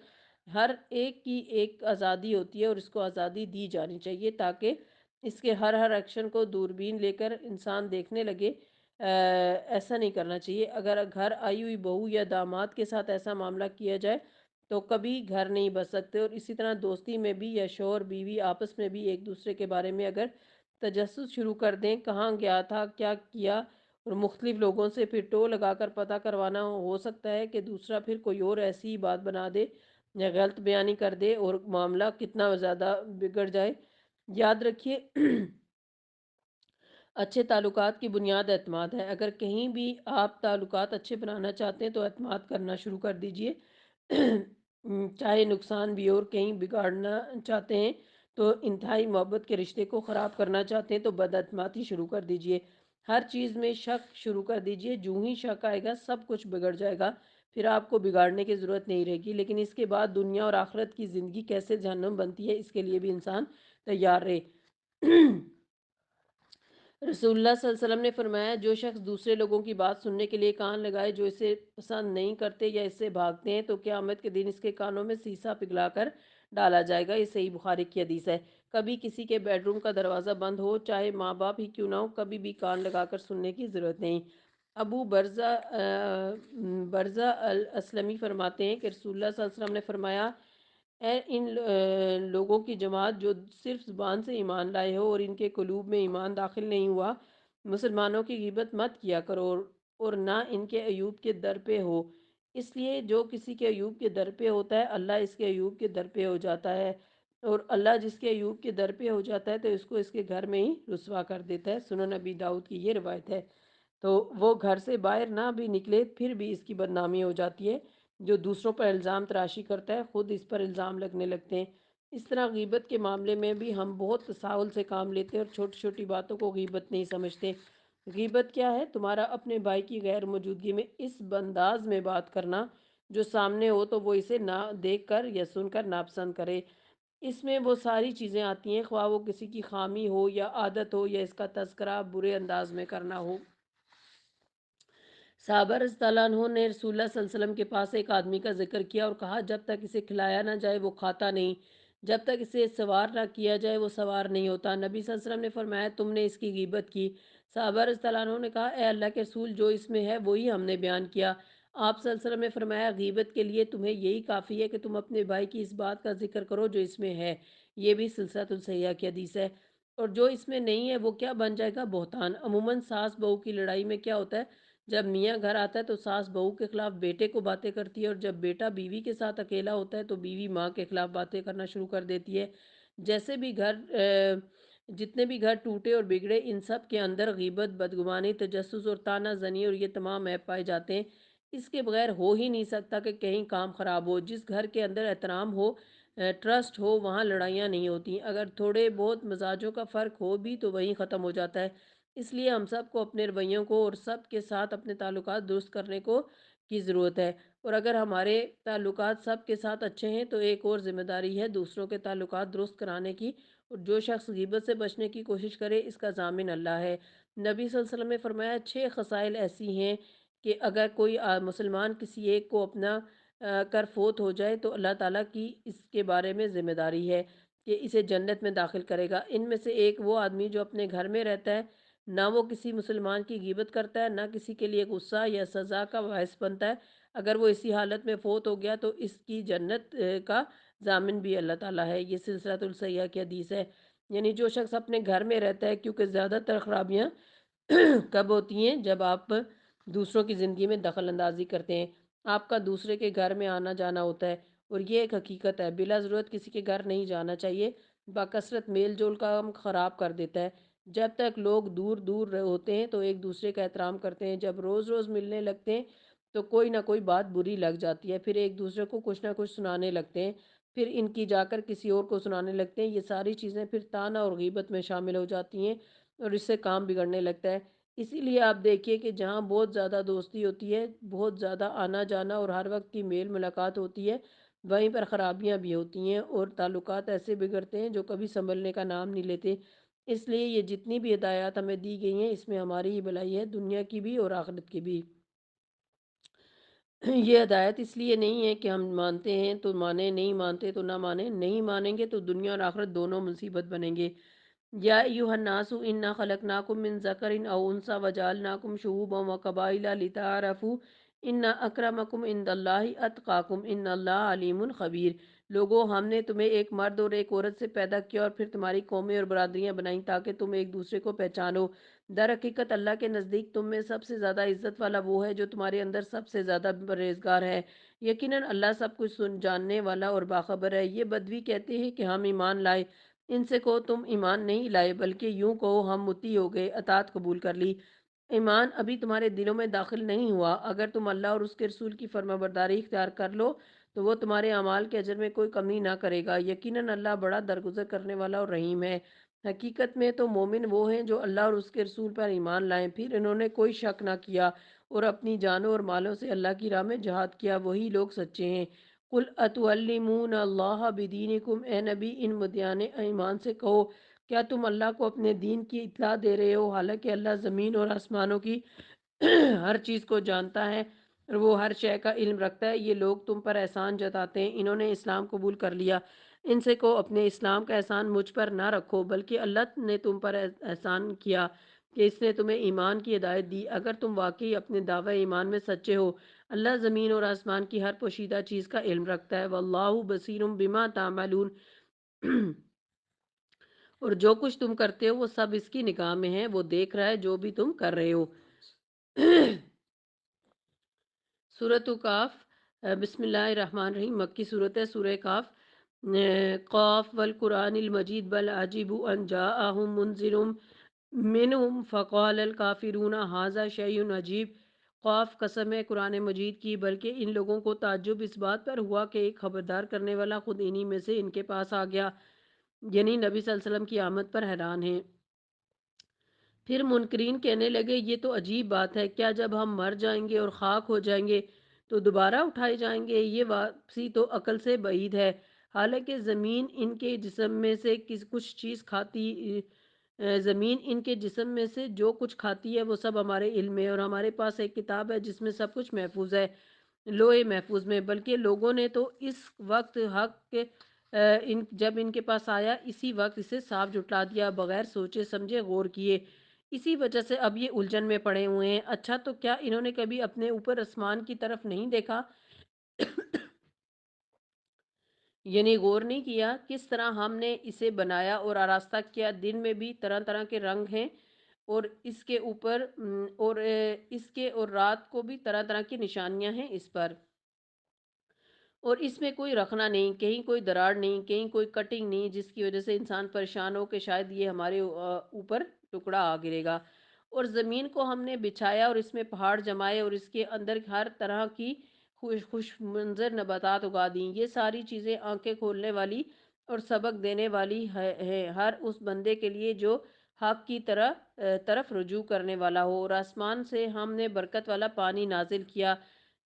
हर एक की एक आज़ादी होती है और इसको आज़ादी दी जानी चाहिए ताकि इसके हर एक्शन को दूरबीन लेकर इंसान देखने लगे। ऐसा नहीं करना चाहिए। अगर घर आई हुई बहू या दामाद के साथ ऐसा मामला किया जाए तो कभी घर नहीं बस सकते। और इसी तरह दोस्ती में भी या शौहर बीवी आपस में भी एक दूसरे के बारे में अगर तजस्सुस शुरू कर दें, कहाँ गया था, क्या किया, और मुख्तलिफ लोगों से फिर टो लगाकर पता करवाना, हो सकता है कि दूसरा फिर कोई और ऐसी ही बात बना दे या गलत बयानी कर दे और मामला कितना ज़्यादा बिगड़ जाए। याद रखिए, अच्छे ताल्लुकात की बुनियाद एतमाद है। अगर कहीं भी आप ताल्लुकात अच्छे बनाना चाहते हैं तो एतमाद करना शुरू कर दीजिए। चाहे नुकसान भी हो। और कहीं बिगाड़ना चाहते हैं तो इंतहाई मोहब्बत के रिश्ते को ख़राब करना चाहते हैं तो बदअतमादी शुरू कर दीजिए। हर चीज़ में शक शुरू कर दीजिए। जूं ही शक आएगा सब कुछ बिगड़ जाएगा। फिर आपको बिगाड़ने की ज़रूरत नहीं रहेगी। लेकिन इसके बाद दुनिया और आखिरत की ज़िंदगी कैसे जहन्नुम बनती है, इसके लिए भी इंसान तैयार रहे। रसूलुल्लाह सल्लल्लाहु अलैहि वसल्लम ने फरमाया, जो शख्स दूसरे लोगों की बात सुनने के लिए कान लगाए जो इसे पसंद नहीं करते या इससे भागते हैं तो क़यामत के दिन इसके कानों में सीसा पिघलाकर डाला जाएगा। ये सही बुखारी की हदीस है। कभी किसी के बेडरूम का दरवाज़ा बंद हो, चाहे माँ बाप ही क्यों ना हो, कभी भी कान लगाकर सुनने की ज़रूरत नहीं। अबू बरज़ा अल असलमी फरमाते हैं कि रसूलुल्लाह सल्लल्लाहु अलैहि वसल्लम ने फरमाया, लोगों की जमात जो सिर्फ ज़ुबान से ईमान लाए हो और इनके कुलूब में ईमान दाखिल नहीं हुआ, मुसलमानों की गिबत मत किया करो और ना इनके अयूब के दर पे हो। इसलिए जो किसी के अयूब के दर पे होता है, अल्लाह इसके अयूब के दर पे हो जाता है, और अल्लाह जिसके अयूब के दर पे हो जाता है तो इसको इसके घर में ही रुसवा कर देता है। सुनन नबी दाऊद की ये रिवायत है। तो वो घर से बाहर ना भी निकले फिर भी इसकी बदनामी हो जाती है। जो दूसरों पर इल्ज़ाम तराशी करता है खुद इस पर इल्ज़ाम लगने लगते हैं। इस तरह गीबत के मामले में भी हम बहुत तसाहुल से काम लेते हैं और छोटी छोटी बातों को गीबत नहीं समझते। गीबत क्या है? तुम्हारा अपने भाई की गैर मौजूदगी में इस अंदाज में बात करना जो सामने हो तो वो इसे ना देख कर या सुनकर नापसंद करे। इसमें वो सारी चीज़ें आती हैं, ख्वाह वो किसी की खामी हो या आदत हो या इसका तस्करा बुरे अंदाज में करना हो। साहबा रज़ियल्लाहु अन्हु ने रसूलुल्लाह सल्लल्लाहु अलैहि वसल्लम के पास एक आदमी का ज़िक्र किया और कहा, जब तक इसे खिलाया ना जाए वो खाता नहीं, जब तक इसे सवार ना किया जाए वो सवार नहीं होता। नबी सल्लल्लाहु अलैहि वसल्लम ने फरमाया, तुमने इसकी गीबत की। साहबा रज़ियल्लाहु अन्हु ने कहा, ए अल्लाह के रसूल, जो इसमें है वही हमने बयान किया। आप सल्लल्लाहु अलैहि वसल्लम ने फरमाया, गीबत के लिए तुम्हें यही काफ़ी है कि तुम अपने भाई की इस बात का ज़िक्र करो जो इसमें है। ये भी सिलसिलतुल सहीहा की हदीस है। और जो इसमें नहीं है वो क्या बन जाएगा? बहतान। अमूमन सास बहू की लड़ाई में क्या होता है, जब मियाँ घर आता है तो सास बहू के खिलाफ बेटे को बातें करती है, और जब बेटा बीवी के साथ अकेला होता है तो बीवी माँ के खिलाफ बातें करना शुरू कर देती है। जैसे भी घर जितने भी घर टूटे और बिगड़े, इन सब के अंदर गीबत, बदगुमानी, तजस्सुस और ताना ज़नी और ये तमाम ऐप पाए जाते हैं। इसके बगैर हो ही नहीं सकता कि कहीं काम ख़राब हो। जिस घर के अंदर एहतराम हो, ट्रस्ट हो, वहाँ लड़ाइयाँ नहीं होती। अगर थोड़े बहुत मिजाजों का फ़र्क हो भी तो वहीं ख़त्म हो जाता है। इसलिए हम सबको अपने रवैयों को और सब के साथ अपने ताल्लुकात दुरुस्त करने को की ज़रूरत है। और अगर हमारे ताल्लुकात सब के साथ अच्छे हैं तो एक और ज़िम्मेदारी है दूसरों के ताल्लुकात दुरुस्त कराने की। और जो शख्स गीबत से बचने की कोशिश करे, इसका ज़ामिन अल्लाह है। नबी सल्लल्लाहु अलैहि वसल्लम ने फरमाया, 6 खसाइल ऐसी हैं कि अगर कोई मुसलमान किसी एक को अपना कर फोत हो जाए तो अल्लाह ताला की इसके बारे में ज़िम्मेदारी है कि इसे जन्नत में दाखिल करेगा। इनमें से एक वो आदमी जो अपने घर में रहता है, ना वो किसी मुसलमान की गीबत करता है, ना किसी के लिए गुस्सा या सज़ा का बायस बनता है। अगर वो इसी हालत में फ़ौत हो गया तो इसकी जन्नत का ज़ामिन भी अल्लाह ताला है। ये सिलसिलातुल सहीह की हदीस है। यानी जो शख्स अपने घर में रहता है, क्योंकि ज़्यादातर खराबियाँ कब होती हैं, जब आप दूसरों की ज़िंदगी में दखल अंदाज़ी करते हैं। आपका दूसरे के घर में आना जाना होता है और ये एक हकीकत है। बिला ज़रूरत किसी के घर नहीं जाना चाहिए। बाकसरत मेल जोल का हम ख़राब कर देता है। जब तक लोग दूर दूर होते हैं तो एक दूसरे का एहतराम करते हैं। जब रोज़ रोज़ मिलने लगते हैं तो कोई ना कोई बात बुरी लग जाती है, फिर एक दूसरे को कुछ ना कुछ सुनाने लगते हैं, फिर इनकी जाकर किसी और को सुनाने लगते हैं। ये सारी चीज़ें फिर ताना और गीबत में शामिल हो जाती हैं और इससे काम बिगड़ने लगता है। इसीलिए आप देखिए कि जहाँ बहुत ज़्यादा दोस्ती होती है, बहुत ज़्यादा आना जाना और हर वक्त की मेल मुलाकात होती है, वहीं पर ख़राबियाँ भी होती हैं और ताल्लुकात ऐसे बिगड़ते हैं जो कभी संभलने का नाम नहीं लेते। इसलिए ये जितनी भी हिदायत हमें दी गई हैं, इसमें हमारी ही भलाई है, दुनिया की भी और आखिरत की भी। ये हदायत इसलिए नहीं है कि हम मानते हैं तो माने, नहीं मानते तो ना माने, नहीं मानेंगे तो दुनिया और आखिरत दोनों मुसीबत बनेंगे। या अय्युहन्नासु इन्ना खलकनाकुम मिन ज़करिन औ उन्सा वजअलनाकुम शुऊबन व कबाइला लिताअरफू इन्ना अक्रमकुम इंदल्लाहि अतकाकुम इन्नल्लाह अलीमुन खबीर। लोगों, हमने तुम्हें एक मर्द और एक औरत से पैदा किया और फिर तुम्हारी कौमें और बरादरियां बनाई ताकि तुम एक दूसरे को पहचानो। दर हकीकत अल्लाह के नज़दीक तुम में सबसे ज़्यादा इज्जत वाला वो है जो तुम्हारे अंदर सबसे ज़्यादा परहेजगार है। यकीनन अल्लाह सब कुछ सुन जानने वाला और बाखबर है। ये बदवी कहते हैं कि हम ईमान लाए। इनसे कहो तुम ईमान नहीं लाए, बल्कि यूं कहो हम मुती हो गए, अतात कबूल कर ली। ईमान अभी तुम्हारे दिलों में दाखिल नहीं हुआ। अगर तुम अल्लाह और उसके रसूल की फरमाबरदारी इख्तियार कर लो तो वो तुम्हारे अमाल के अजर में कोई कमी ना करेगा। यकीनन अल्लाह बड़ा दरगुजर करने वाला और रहीम है। हकीकत में तो मोमिन वो हैं जो अल्लाह और उसके रसूल पर ईमान लाएं, फिर इन्होंने कोई शक ना किया और अपनी जानों और मालों से अल्लाह की राह में जहाद किया, वही लोग सच्चे हैं। कुल अतुअल्लिमून अल्लाह बिदीनिकुम, ए नबी इन मुद्यान ईमान से कहो, क्या तुम अल्लाह को अपने दीन की इत्तला दे रहे हो, हालांकि अल्लाह ज़मीन और आसमानों की हर चीज़ को जानता है और वो हर शय का इल्म रखता है। ये लोग तुम पर एहसान जताते हैं, इन्होंने इस्लाम कबूल कर लिया। इनसे को अपने इस्लाम का एहसान मुझ पर ना रखो, बल्कि अल्लाह ने तुम पर एहसान किया कि इसने तुम्हें ईमान की हिदायत दी। अगर तुम वाकई अपने दावे ईमान में सच्चे हो, अल्लाह ज़मीन और आसमान की हर पोशीदा चीज़ का इल्म रखता है। वल्लाहु बसीरुम बिमा तामलून। और जो कुछ तुम करते हो वो सब इसकी निगाह में है, वो देख रहा है जो भी तुम कर रहे हो। सूरत काफ, बिस्मिल्लाहिर्रहमानिर्रहीम, मक्की सूरत है। सूरह काफ। क़ाफ वल कुरानिल मजीद बल अजीबु अन जाअहुम मुनज़िरुम मिनहुम फ़क़ालल काफ़िरून हाज़ा शैउन अजीब। क़ाफ, कसम है कुरान मजीद की, बल्कि इन लोगों को ताज्जुब इस बात पर हुआ कि एक खबरदार करने वाला खुद इन्हीं में से इनके पास आ गया। यानी नबी सल्लल्लाहु अलैहि वसल्लम की आमद पर हैरान हैं। फिर मुनकरीन कहने लगे, ये तो अजीब बात है, क्या जब हम मर जाएंगे और खाक हो जाएंगे तो दोबारा उठाए जाएंगे? ये वापसी तो अकल से बईद है। हालांकि ज़मीन इनके जिस्म में से किस कुछ चीज़ खाती ज़मीन इनके जिस्म में से जो कुछ खाती है वो सब हमारे इल्म में है और हमारे पास एक किताब है जिसमें सब कुछ महफूज है, लोहे महफूज में। बल्कि लोगों ने तो इस वक्त हक के इन जब इनके पास आया इसी वक्त इसे साफ जुटला दिया, बगैर सोचे समझे गौर किए। इसी वजह से अब ये उलझन में पड़े हुए हैं। अच्छा, तो क्या इन्होंने कभी अपने ऊपर आसमान की तरफ नहीं देखा? यानी गौर नहीं किया किस तरह हमने इसे बनाया और आरास्ता किया। दिन में भी तरह तरह के रंग हैं और इसके ऊपर इसके और रात को भी तरह तरह की निशानियां हैं इस पर। और इसमें कोई रखना नहीं, कहीं कोई दरार नहीं, कहीं कोई कटिंग नहीं, जिसकी वजह से इंसान परेशान हो कि शायद ये हमारे ऊपर टुकड़ा आ गिरेगा। और ज़मीन को हमने बिछाया और इसमें पहाड़ जमाए और इसके अंदर हर तरह की खुश मंजर नबातात उगा दी। ये सारी चीज़ें आंखें खोलने वाली और सबक देने वाली है हर उस बंदे के लिए जो हक की तरफ रुजू करने वाला हो। और आसमान से हमने बरकत वाला पानी नाजिल किया।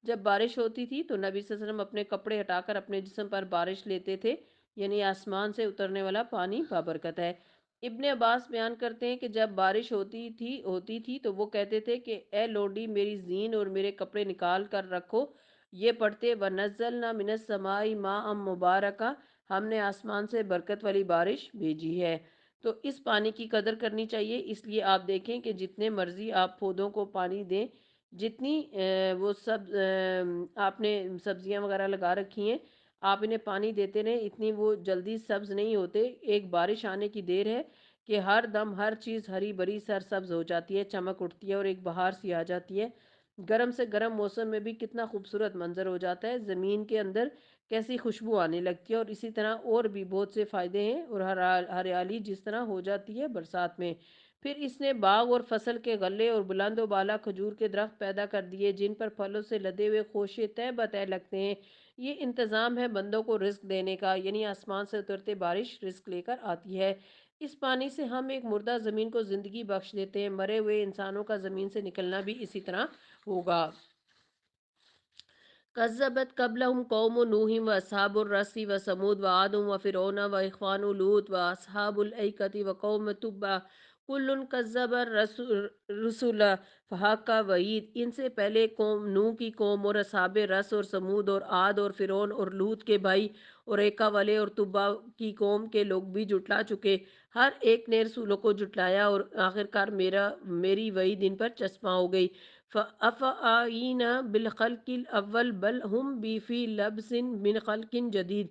जब बारिश होती थी तो नबी सल्लल्लाहु अलैहि वसल्लम अपने कपड़े हटाकर अपने जिस्म पर बारिश लेते थे, यानी आसमान से उतरने वाला पानी बाबरकत है। इब्ने अब्बास बयान करते हैं कि जब बारिश होती थी तो वो कहते थे कि ए लोडी, मेरी जीन और मेरे कपड़े निकाल कर रखो। ये पढ़ते व नज़लना मिनस समाई मा अम मुबारका, हमने आसमान से बरकत वाली बारिश भेजी है। तो इस पानी की कदर करनी चाहिए। इसलिए आप देखें कि जितने मर्जी आप पौधों को पानी दें, जितनी आपने सब्जियां वगैरह लगा रखी हैं, आप इन्हें पानी देते रहें, इतनी वो जल्दी सब्ज नहीं होते। एक बारिश आने की देर है कि हर दम हर चीज़ हरी भरी सरसब्ज हो जाती है, चमक उठती है और एक बहार सी आ जाती है। गर्म से गर्म मौसम में भी कितना खूबसूरत मंजर हो जाता है, ज़मीन के अंदर कैसी खुशबू आने लगती है। और इसी तरह और भी बहुत से फ़ायदे हैं और हरियाली जिस तरह हो जाती है बरसात में। फिर इसने बाग और फसल के गले और बुलंद व बाला खजूर के दरख्त पैदा कर दिए, जिन पर फलों से लदे हुए खोशे तय बतय लगते हैं। ये इंतज़ाम है बंदों को रिस्क देने का, यानी आसमान से उतरते बारिश रिस्क लेकर आती है। इस पानी से हम एक मुर्दा ज़मीन को ज़िंदगी बख्श देते हैं, मरे हुए इंसानों का ज़मीन से निकलना भी इसी तरह होगा। कज़्ज़बत क़ब्लहुम कौमु नूहिम व अस्हाबुर रस्सी व समूद व आदुम व फ़िरौन व इख़वानु लूत व अस्हाबुल ऐकति व कौम तुब्बा कुल्लुन कज़्ज़ब रुसुला फ़हाक्का वईद। इनसे पहले कौम नूह की कौम और अस्हाब रस और समूद और आद और फ़िरौन और लूत के भाई और ऐका वाले और तुब्बा की कौम के लोग भी जुटला चुके। हर एक ने रसूलों को जुटलाया और आखिरकार मेरी वही दिन पर चस्पा हो गई। फ़अफ़अयीना बिलखल्किल अव्वल बल हुम बिफ़ी लब्सिन मिन खल्किन जदीद।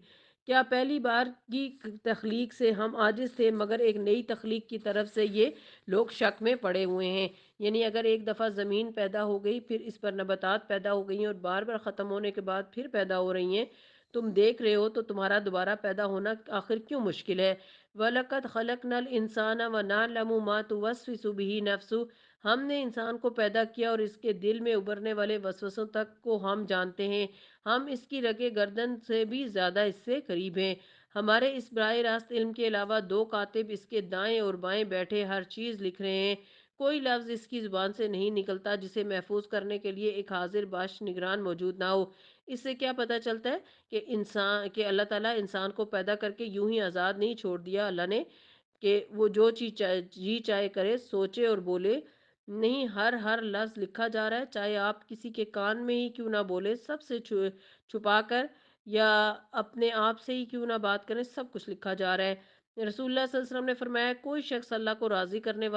क्या पहली बार की तख्लीक से हम आजिज़ थे, मगर एक नई तख्लीक की तरफ से ये लोग शक में पड़े हुए हैं। यानी अगर एक दफ़ा ज़मीन पैदा हो गई, फिर इस पर नबातात पैदा हो गई हैं और बार बार ख़त्म होने के बाद फिर पैदा हो रही हैं, तुम देख रहे हो, तो तुम्हारा दोबारा पैदा होना आखिर क्यों मुश्किल है। वलक़द ख़लक़नल इंसाना व नअलमु मा तुवस्विसु बिही नफ्सु। हमने इंसान को पैदा किया और इसके दिल में उभरने वाले वसवसों तक को हम जानते हैं। हम इसकी रगे गर्दन से भी ज़्यादा इससे करीब हैं। हमारे इस बराह रास्त इल्म के अलावा दो कातिब इसके दाएं और बाएं बैठे हर चीज़ लिख रहे हैं। कोई लफ्ज़ इसकी ज़ुबान से नहीं निकलता जिसे महफूज करने के लिए एक हाजिर बाश निगरान मौजूद ना हो। इससे क्या पता चलता है कि अल्लाह ताला इंसान को पैदा करके यूं ही आज़ाद नहीं छोड़ दिया अल्लाह ने, कि वो जो चीज़ जी चाहे करे, सोचे और बोले। नहीं, हर लफ्ज़ लिखा जा रहा है, चाहे आप किसी के कान में ही क्यों ना बोले, सबसे छुपा कर या अपने आप से ही क्यों ना बात करें, सब कुछ लिखा जा रहा है। रसूलुल्लाह सल्लल्लाहु अलैहि वसल्लम ने फरमाया, कोई शख्स अल्लाह को राज़ी करने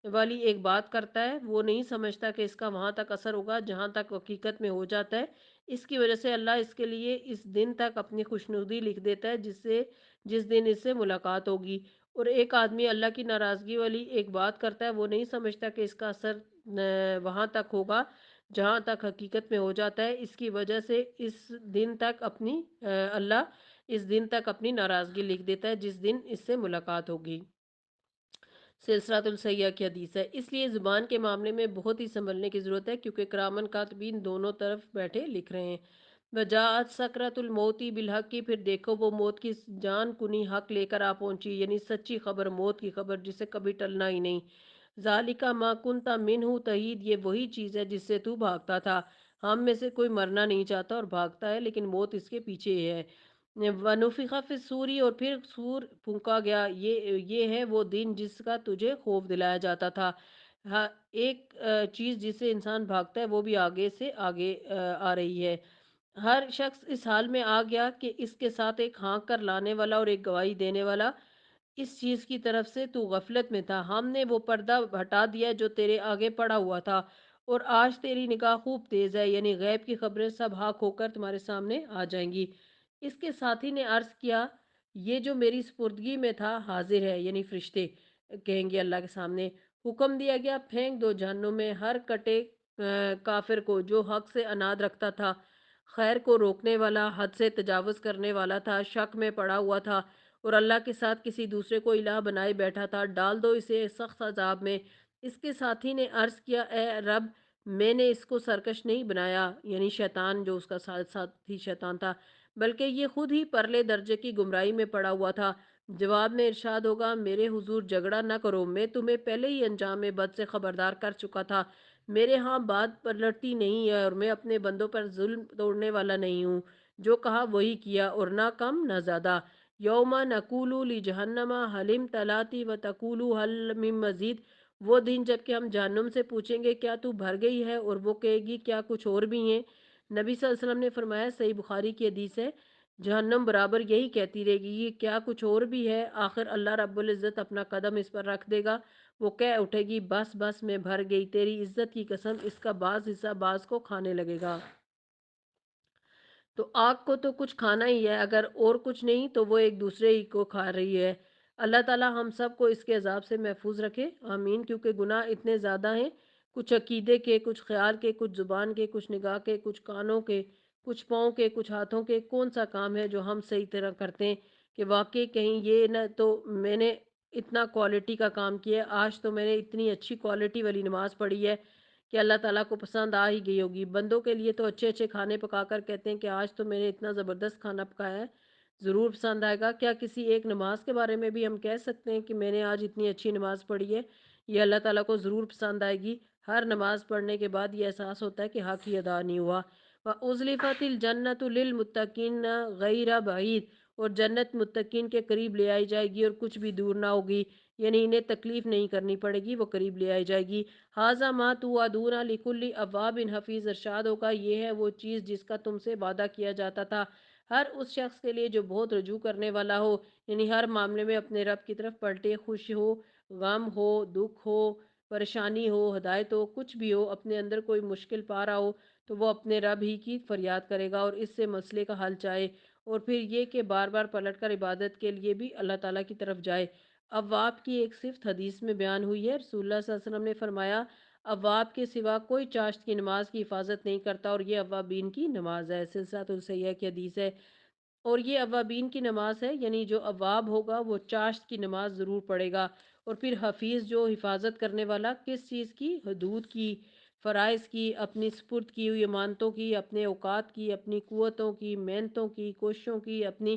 वाली एक बात करता है, वो नहीं समझता कि इसका वहाँ तक असर होगा जहाँ तक हकीकत में हो जाता है। इसकी वजह से अल्लाह इसके लिए इस दिन तक अपनी खुशनुदी लिख देता है जिस दिन इससे मुलाकात होगी। और एक आदमी अल्लाह की नाराज़गी वाली एक बात करता है, वो नहीं समझता कि इसका असर वहाँ तक होगा जहाँ तक हकीकत में हो जाता है। इसकी वजह से अल्लाह इस दिन तक अपनी नाराज़गी लिख देता है जिस दिन इससे मुलाकात होगी। सिलसिलातुल सहीह की हदीस है। इसलिए ज़ुबान के मामले में बहुत ही संभलने की ज़रूरत है, क्योंकि किरामन कातिबीन दोनों तरफ बैठे लिख रहे हैं। वजाअत सकरतुल मौती बिलहक की, फिर देखो वो मौत की जान कुनी हक लेकर आ पहुंची, यानी सच्ची खबर, मौत की खबर जिसे कभी टलना ही नहीं। ज़ालिका मा कुन्ता मिन्हु तहीद, ये वही चीज़ है जिससे तू भागता था। हम में से कोई मरना नहीं चाहता और भागता है, लेकिन मौत इसके पीछे है। वनुफिखा फिस सूरी, और फिर सूर फूंका गया। ये है वो दिन जिसका तुझे खौफ दिलाया जाता था। हाँ, एक चीज़ जिससे इंसान भागता है वो भी आगे से आगे आ रही है। हर शख्स इस हाल में आ गया कि इसके साथ एक हाँक कर लाने वाला और एक गवाही देने वाला, इस चीज़ की तरफ से तू गफलत में था। हमने वो पर्दा हटा दिया जो तेरे आगे पड़ा हुआ था, और आज तेरी निगाह खूब तेज़ है, यानी गैब की खबरें सब हाँक होकर तुम्हारे सामने आ जाएंगी। इसके साथी ने अर्ज़ किया, ये जो मेरी सुपुर्दगी में था हाजिर है, यानी फरिश्ते कहेंगे अल्लाह के सामने। हुक्म दिया गया, फेंक दो जहन्नुम में हर कटे काफिर को जो हक से अनाद रखता था। خیر کو روکنے والا، حد سے تجاوز کرنے والا تھا، شک میں پڑا ہوا تھا اور اللہ کے ساتھ کسی دوسرے کو الہ بنائے بیٹھا تھا، ڈال دو اسے سخت عذاب میں۔ اس کے ساتھی نے عرض کیا، اے رب، میں نے اس کو سرکش نہیں بنایا، یعنی شیطان جو اس کا ساتھی شیطان تھا، بلکہ یہ خود ہی پرلے درجے کی گمراہی میں پڑا ہوا تھا۔ جواب میں ارشاد ہوگا، میرے حضور جھگڑا نہ کرو، میں تمہیں پہلے ہی انجام بد سے خبردار کر چکا تھا۔ میرے ہاں بات پلٹتی نہیں ہے اور میں اپنے بندوں پر ظلم توڑنے والا نہیں ہوں۔ جو کہا وہی کیا، اور نہ کم نہ زیادہ۔ یوم نقول لجہنم حل امتلاتی و تقول حل من مزید۔ وہ دن جب کہ ہم جہنم سے پوچھیں گے کیا تو بھر گئی ہے، اور وہ کہے گی کیا کچھ اور بھی ہیں۔ نبی صلی اللہ علیہ وسلم نے فرمایا، صحیح بخاری کی حدیث ہے، جہنم برابر یہی کہتی رہے گی یہ کیا کچھ اور بھی ہے۔ آخر اللہ رب العزت اپنا قدم اس پر رکھ دے گا، وہ کہہ اٹھے گی، بس بس میں بھر گئی، تیری عزت کی قسم، اس کا بعض حصہ بعض کو کھانے لگے گا۔ تو آگ کو تو کچھ کھانا ہی ہے، اگر اور کچھ نہیں تو وہ ایک دوسرے ہی کو کھا رہی ہے۔ اللہ تعالیٰ ہم سب کو اس کے عذاب سے محفوظ رکھے، آمین۔ کیونکہ گناہ اتنے زیادہ ہیں، کچھ عقیدے کے، کچھ خیال کے، کچھ زبان کے، کچھ نگاہ کے، کچھ کانوں کے، کچھ پاؤں کے، کچھ ہاتھوں کے۔ کون سا کام ہے جو ہم صحیح طرح کرتے ہیں کہ واقعی کہیں یہ نہ تو میں نے اتنا کوالٹی کا کام کیا ہے، آج تو میں نے اتنی اچھی کوالٹی والی نماز پڑھی ہے کہ اللہ تعالیٰ کو پسند آ ہی گئی ہوگی۔ بندوں کے لیے تو اچھے اچھے کھانے پکا کر کہتے ہیں کہ آج تو میں نے اتنا زبردست کھانا پکایا ہے، ضرور پسند آئے گا۔ کیا کسی ایک نماز کے بارے میں بھی ہم کہہ سکتے ہیں کہ میں نے آج اتنی اچھی نماز پڑھی ہے، یہ اللہ تعالیٰ کو ضرور پسند آئے گی؟ ہر نماز پڑھنے کے بعد یہ احساس ہوتا ہے کہ حق ہی ادا نہیں ہوا۔ وَأُزْلِفَتِ الْجَنَّةُ لِلْمُتَّقِينَ غَيْرَ بَعِيدٍ، اور جنت متقین کے قریب لے آئی جائے گی اور کچھ بھی دور نہ ہوگی، یعنی انہیں تکلیف نہیں کرنی پڑے گی، وہ قریب لے آئی جائے گی۔ حاذا ما توعدون لکل اواب حفیظ، ارشاد ہوگا یہ ہے وہ چیز جس کا تم سے وعدہ کیا جاتا تھا ہر اس شخص کے لیے جو بہت رجوع کرنے والا ہو، یعنی ہر معاملے میں اپنے رب کی طرف پلٹے، خوش ہو، غم ہو، دکھ ہو، پریشانی ہو، ہدایت ہو، کچھ بھی ہو، اپنے اندر کوئی مشکل پا رہا ہو تو وہ اپنے رب ہی کی فریاد کرے گا اور اس سے مسئلے کا حل چاہے، اور پھر یہ کہ بار بار پلٹ کر عبادت کے لیے بھی اللہ تعالیٰ کی طرف جائے۔ اواب کی ایک صفت حدیث میں بیان ہوئی ہے، رسول اللہ صلی اللہ علیہ وسلم نے فرمایا، اواب کے سوا کوئی چاشت کی نماز کی حفاظت نہیں کرتا، اور یہ اوابین کی نماز ہے، سلسلۃ الصحیحہ کی حدیث ہے۔ اور یہ اوابین کی نماز ہے، یعنی جو اواب ہوگا وہ چاشت کی نماز ضرور پڑھے گا۔ اور پھر حفیظ جو حفاظت کرنے والا، کس چیز کی؟ حدود کی، فرائض کی، اپنی سپرد کی ہوئی امانتوں کی، اپنے اوقات کی، اپنی قوتوں کی، محنتوں کی، کوششوں کی، اپنی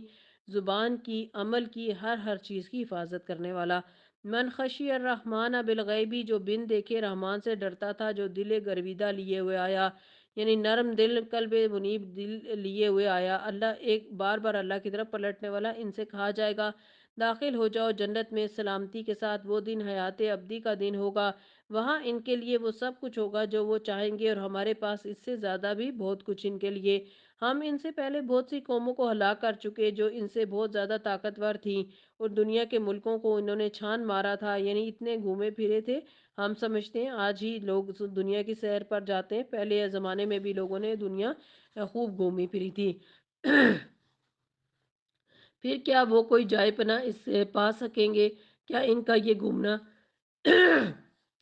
زبان کی، عمل کی، ہر چیز کی حفاظت کرنے والا۔ من خشی الرحمن بالغیبی، جو بن دیکھے رحمان سے ڈرتا تھا، جو دل گرویدہ لیے ہوئے آیا، یعنی نرم دل، قلب منیب دل لیے ہوئے آیا، اللہ ایک بار بار اللہ کی طرف پلٹنے والا، ان سے کہا جائے گا داخل ہو جاؤ جنت میں سلامتی کے ساتھ۔ وہ دن حیات ابدی کا دن ہوگا، وہاں ان کے لیے وہ سب کچھ ہوگا جو وہ چاہیں گے، اور ہمارے پاس اس سے زیادہ بھی بہت کچھ ان کے لیے۔ ہم ان سے پہلے بہت سی قوموں کو ہلاک کر چکے جو ان سے بہت زیادہ طاقتور تھیں، اور دنیا کے ملکوں کو انہوں نے چھان مارا تھا، یعنی اتنے گھومے پھرے تھے۔ ہم سمجھتے ہیں آج ہی لوگ دنیا کی سیر پر جاتے ہیں، پہلے زمانے میں بھی لوگوں نے دنیا خوب گھومی پھری تھی۔ پھر کیا وہ کوئی جائے پناہ اس سے پا سکیں گے؟ کیا ان کا یہ گھومنا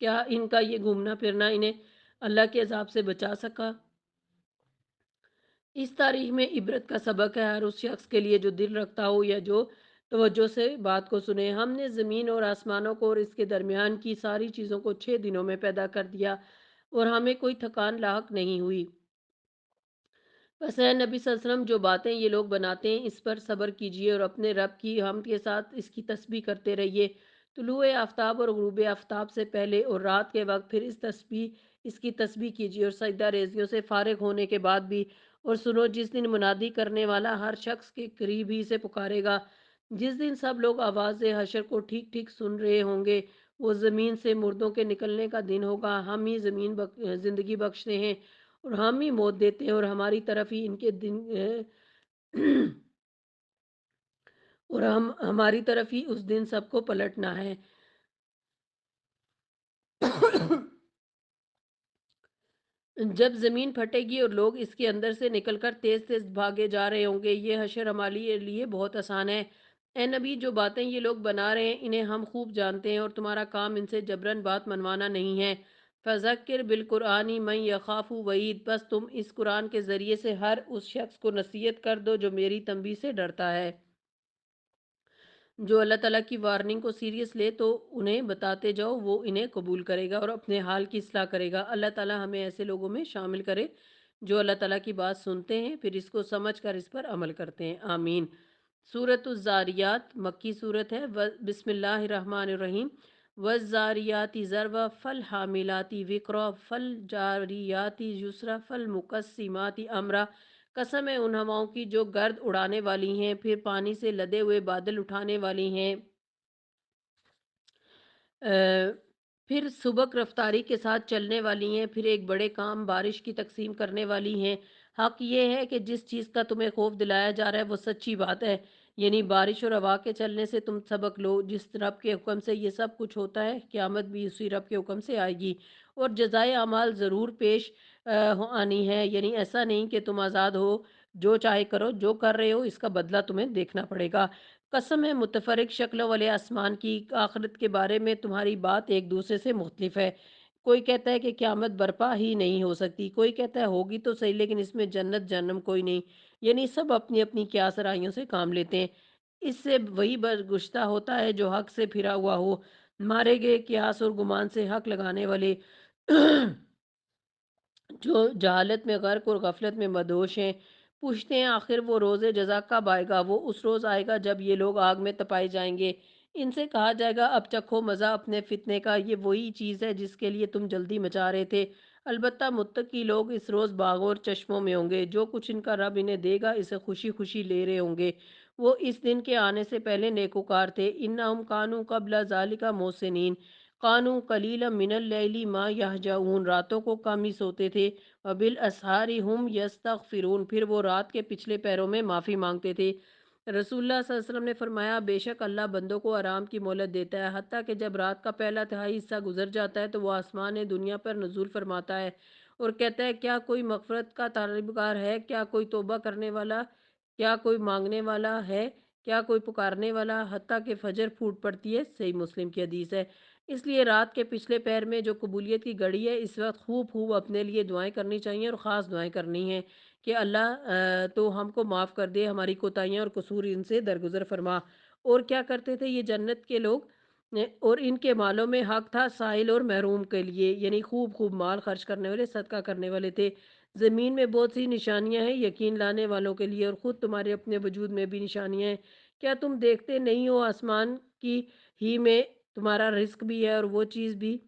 کیا ان کا یہ گھومنا پھرنا انہیں اللہ کے عذاب سے بچا سکا؟ اس تاریخ میں عبرت کا سبق ہے ہر اس شخص کے لیے جو دل رکھتا ہو یا جو توجہ سے بات کو سنے۔ ہم نے زمین اور آسمانوں کو اور اس کے درمیان کی ساری چیزوں کو 6 دنوں میں پیدا کر دیا، اور ہمیں کوئی تھکان لاحق نہیں ہوئی۔ بس اے نبی صلی اللہ علیہ وسلم، جو باتیں یہ لوگ بناتے ہیں اس پر صبر کیجئے اور اپنے رب کی حمد کے ساتھ اس کی تسبیح کرتے رہیے، طلوع آفتاب اور غروب آفتاب سے پہلے اور رات کے وقت، پھر اس کی تسبیح کیجئے اور سجدہ ریزیوں سے فارغ ہونے کے بعد بھی۔ اور سنو، جس دن منادی کرنے والا ہر شخص کے قریب ہی سے پکارے گا، جس دن سب لوگ آواز حشر کو ٹھیک ٹھیک سن رہے ہوں گے، وہ زمین سے مردوں کے نکلنے کا دن ہوگا۔ ہم ہی زندگی بخشتے ہیں اور ہم ہی موت دیتے ہیں، اور ہماری طرف ہی ان کے دن اور ہماری طرف ہی اس دن سب کو پلٹنا ہے۔ جب زمین پھٹے گی اور لوگ اس کے اندر سے نکل کر تیز تیز بھاگے جا رہے ہوں گے، یہ حشر ہمارے لیے بہت آسان ہے۔ اے نبی، جو باتیں یہ لوگ بنا رہے ہیں انہیں ہم خوب جانتے ہیں، اور تمہارا کام ان سے جبراً بات منوانا نہیں ہے۔ फज़क्किर बिलकुरआनी मन यख़ाफ़ु वईद, बस तुम इस कुरान के ज़रिए से हर उस शख्स को नसीहत कर दो जो मेरी तंबीह से डरता है। जो अल्लाह ताला की वार्निंग को सीरियस ले तो उन्हें बताते जाओ, वो इन्हें कबूल करेगा और अपने हाल की इस्लाह करेगा। अल्लाह ताला हमें ऐसे लोगों में शामिल करे जो अल्लाह ताला की बात सुनते हैं, फिर इसको समझ कर इस पर अमल करते हैं। आमीन। सूरतुज़्ज़ारियात मक्की सूरत है। बिस्मिल्लाहिर्रहमानिर्रहीम। वज़्ज़ारियाति ज़रवा फल हामिलाति विक़रा फल जारियाति युसरा फल मुक़स्सिमाति अमरा। कसम है उन हवाओं की जो गर्द उड़ाने वाली हैं, फिर पानी से लदे हुए बादल उठाने वाली हैं, अ, फिर सुबक रफ्तारी के साथ चलने वाली हैं, फिर एक बड़े काम बारिश की तक़सीम करने वाली हैं। हक़ ये है कि जिस चीज़ का तुम्हें खौफ दिलाया जा रहा है वो सच्ची बात है, यानी बारिश और हवा के चलने से तुम सबक लो। जिस रब के हुक्म से ये सब कुछ होता है, क़यामत भी उसी रब के हुक्म से आएगी और जज़ाए अमाल ज़रूर पेश आनी है, यानी ऐसा नहीं कि तुम आज़ाद हो, जो चाहे करो, जो कर रहे हो इसका बदला तुम्हें देखना पड़ेगा। कसम है मुतफरिक शक्लों वाले आसमान की, आखिरत के बारे में तुम्हारी बात एक दूसरे से मुख्तलिफ है। कोई कहता है कि क़यामत बर्पा ही नहीं हो सकती, कोई कहता है होगी तो सही लेकिन इसमें जन्नत जहन्नम कोई नहीं, यानी सब अपनी अपनी क्यास आराइयों से काम लेते हैं। इससे वही बरगुश्ता होता है जो हक से फिरा हुआ हो। मारे गए क्यास और गुमान से हक लगाने वाले जो जहालत में गर्क और गफलत में मदहोश हैं, पूछते हैं आखिर वो रोज़े जज़ा कब आएगा? वो उस रोज़ आएगा जब ये लोग आग में तपाए जाएंगे। इनसे कहा जाएगा अब चखो मज़ा अपने फितने का, ये वही चीज़ है जिसके लिए तुम जल्दी मचा रहे थे। अलबत्ता मुत्तकी लोग इस रोज़ बागों और चश्मों में होंगे, जो कुछ इनका रब इन्हें देगा इसे खुशी खुशी ले रहे होंगे। वो इस दिन के आने से पहले नेकोकार थे। इन्नहुम कानू कबला ज़ालिका मोहसिनीन, कानू कलीला मिनल लैली मा यहजऊन, रातों को कम ही सोते थे। वबिल असहारी हुम यस्तगफिरून, फिर वो रात के पिछले पैरों में माफ़ी मांगते थे। रसूलुल्लाह सल्लल्लाहु अलैहि वसल्लम ने फरमाया, बेशक अल्लाह बंदों को आराम की मोहलत देता है, हत्ता कि जब रात का पहला तिहाई हिस्सा गुजर जाता है तो वह आसमान दुनिया पर नजूल फरमाता है और कहता है क्या कोई मगफरत का तालिबगार है, क्या कोई तौबा करने वाला, क्या कोई मांगने वाला है, क्या कोई पुकारने वाला, हत्ता कि फजर फूट पड़ती है। सही मुस्लिम की हदीस है। इसलिए रात के पिछले पैर में जो कबूलियत की घड़ी है, इस वक्त खूब खूब अपने लिए दुआएं करनी चाहिए और ख़ास दुआएं करनी हैं कि अल्लाह तो हमको माफ़ कर दे, हमारी कोताहियाँ और कसूर इनसे दरगुजर फरमा। और क्या करते थे ये जन्नत के लोग? और इनके मालों में हक था साहिल और महरूम के लिए, यानी खूब खूब माल खर्च करने वाले, सदका करने वाले थे। ज़मीन में बहुत सी निशानियां हैं यकीन लाने वालों के लिए, और ख़ुद तुम्हारे अपने वजूद में भी निशानियां हैं। क्या तुम देखते नहीं हो आसमान की ही में तुम्हारा रिस्क भी है और वो चीज़ भी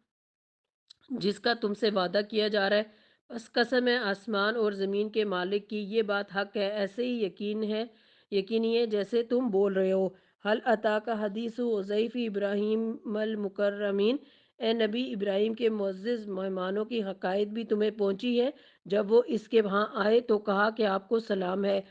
जिसका तुमसे वादा किया जा रहा है? बस कसम है आसमान और ज़मीन के मालिक की, ये बात हक है, ऐसे ही यकीनी है जैसे तुम बोल रहे हो। हल अता का हदीसु ज़ैफ़ी इब्राहीम अल मुकर्रमीन, ए नबी इब्राहिम के मुअज़्ज़ज़ मेहमानों की हकायत भी तुम्हें पहुंची है। जब वो इसके वहाँ आए तो कहा कि आपको सलाम है।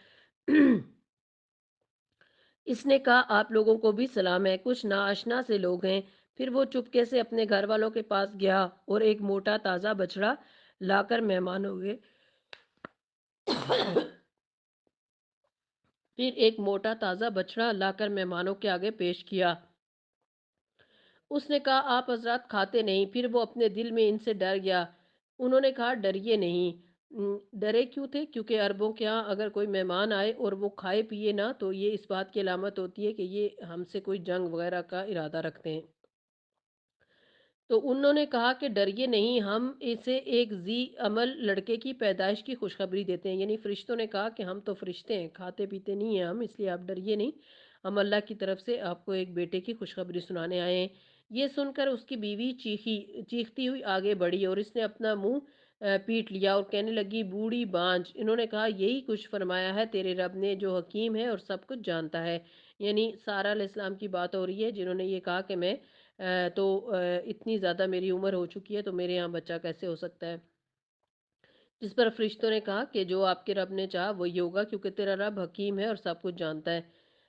इसने कहा आप लोगों को भी सलाम है, कुछ नाआशना से लोग हैं। फिर वो चुपके से अपने घर वालों के पास गया और एक मोटा ताज़ा बछड़ा लाकर मेहमानों के फिर एक मोटा ताज़ा बछड़ा लाकर मेहमानों के आगे पेश किया। उसने कहा आप हजरत खाते नहीं। फिर वो अपने दिल में इनसे डर गया। उन्होंने कहा डरिए नहीं। डरे क्यों थे? क्योंकि अरबों के यहाँ अगर कोई मेहमान आए और वो खाए पिए ना तो ये इस बात की अलामत होती है कि ये हमसे कोई जंग वगैरह का इरादा रखते हैं। तो उन्होंने कहा कि डरिए नहीं, हम इसे एक जी अमल लड़के की पैदाइश की खुशखबरी देते हैं। यानी फरिश्तों ने कहा कि हम तो फरिश्ते हैं, खाते पीते नहीं हैं हम, इसलिए आप डरिए नहीं, हम अल्लाह की तरफ से आपको एक बेटे की खुशखबरी सुनाने आए हैं। ये सुनकर उसकी बीवी चीखती हुई आगे बढ़ी और इसने अपना मुंह पीट लिया और कहने लगी बूढ़ी बांझ। इन्होंने कहा यही कुछ फरमाया है तेरे रब ने जो हकीम है और सब कुछ जानता है। यानी सारा अलैहिस्सलाम की बात हो रही है जिन्होंने ये कहा कि मैं इतनी ज़्यादा मेरी उम्र हो चुकी है तो मेरे यहाँ बच्चा कैसे हो सकता है? जिस पर फरिश्तों ने कहा कि जो आपके रब ने चाहा वही होगा, क्योंकि तेरा रब हकीम है और सब कुछ जानता है।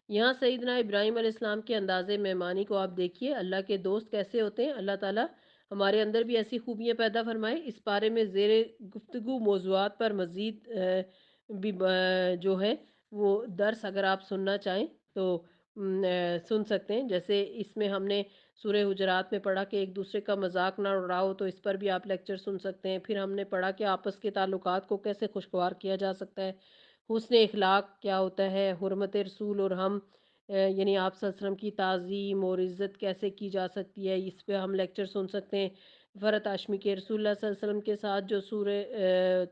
यहाँ सईदना इब्राहीम अलैहिस्सलाम के अंदाज़े मेहमानी को आप देखिए। अल्लाह के दोस्त कैसे होते हैं। अल्लाह ताला हमारे अंदर भी ऐसी खूबियाँ पैदा फरमाए। इस बारे में ज़ेरे गुफ्तगू मौज़ूआत पर मज़ीद भी जो है वो दर्स अगर आप सुनना चाहें तो सुन सकते हैं। जैसे इसमें हमने सूरह हुजरात में पढ़ा कि एक दूसरे का मजाक ना उड़ाओ, तो इस पर भी आप लेक्चर सुन सकते हैं। फिर हमने पढ़ा कि आपस के ताल्लुकात को कैसे खुशगवार किया जा सकता है। हुस्न इखलाक क्या होता है, हुर्मत रसूल और हम यानी आप सल्लल्लाहु अलैहि वसल्लम की ताज़ीम और इज़्ज़त कैसे की जा सकती है, इस पे हम लेक्चर सुन सकते हैं। फ़रत हाशमी के रसूलुल्लाह सल्लल्लाहु अलैहि वसल्लम के साथ जो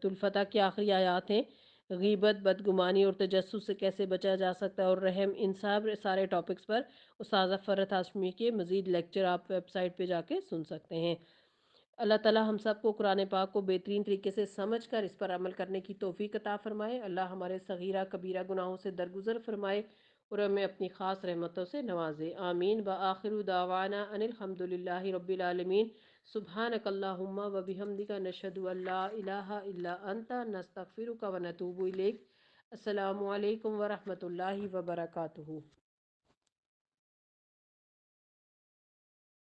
तुल फतह की आखिरी आयत हैं, गीबत, बदगुमानी और तजस्सुस से कैसे बचा जा सकता है, और रहम, इन सब सारे टॉपिक्स पर उस्ताज़ा फ़रत हाशमी के मज़ीद लेक्चर आप वेबसाइट पे जाके सुन सकते हैं। अल्लाह ताला हम सबको कुरान पाक को बेहतरीन तरीके से समझ कर इस पर अमल करने की तौफीक अता फ़रमाए। अल्लाह हमारे सगीरा कबीरा गुनाहों से दरगुजर फ़रमाए और हमें अपनी ख़ास रहमतों से नवाजे। आमीन। व आखिरु दावाना अनिल हम्दुलिल्लाहि रब्बिल आलमीन। सुब्हानकल्लाहुम्मा व बिहम्दिका नशहदु अल्ला इलाहा इल्ला अंता नस्तगफिरुका व नतूबु इलैक। अस्सलामु अलैकुम व रहमतुल्लाहि व बरकातुहू।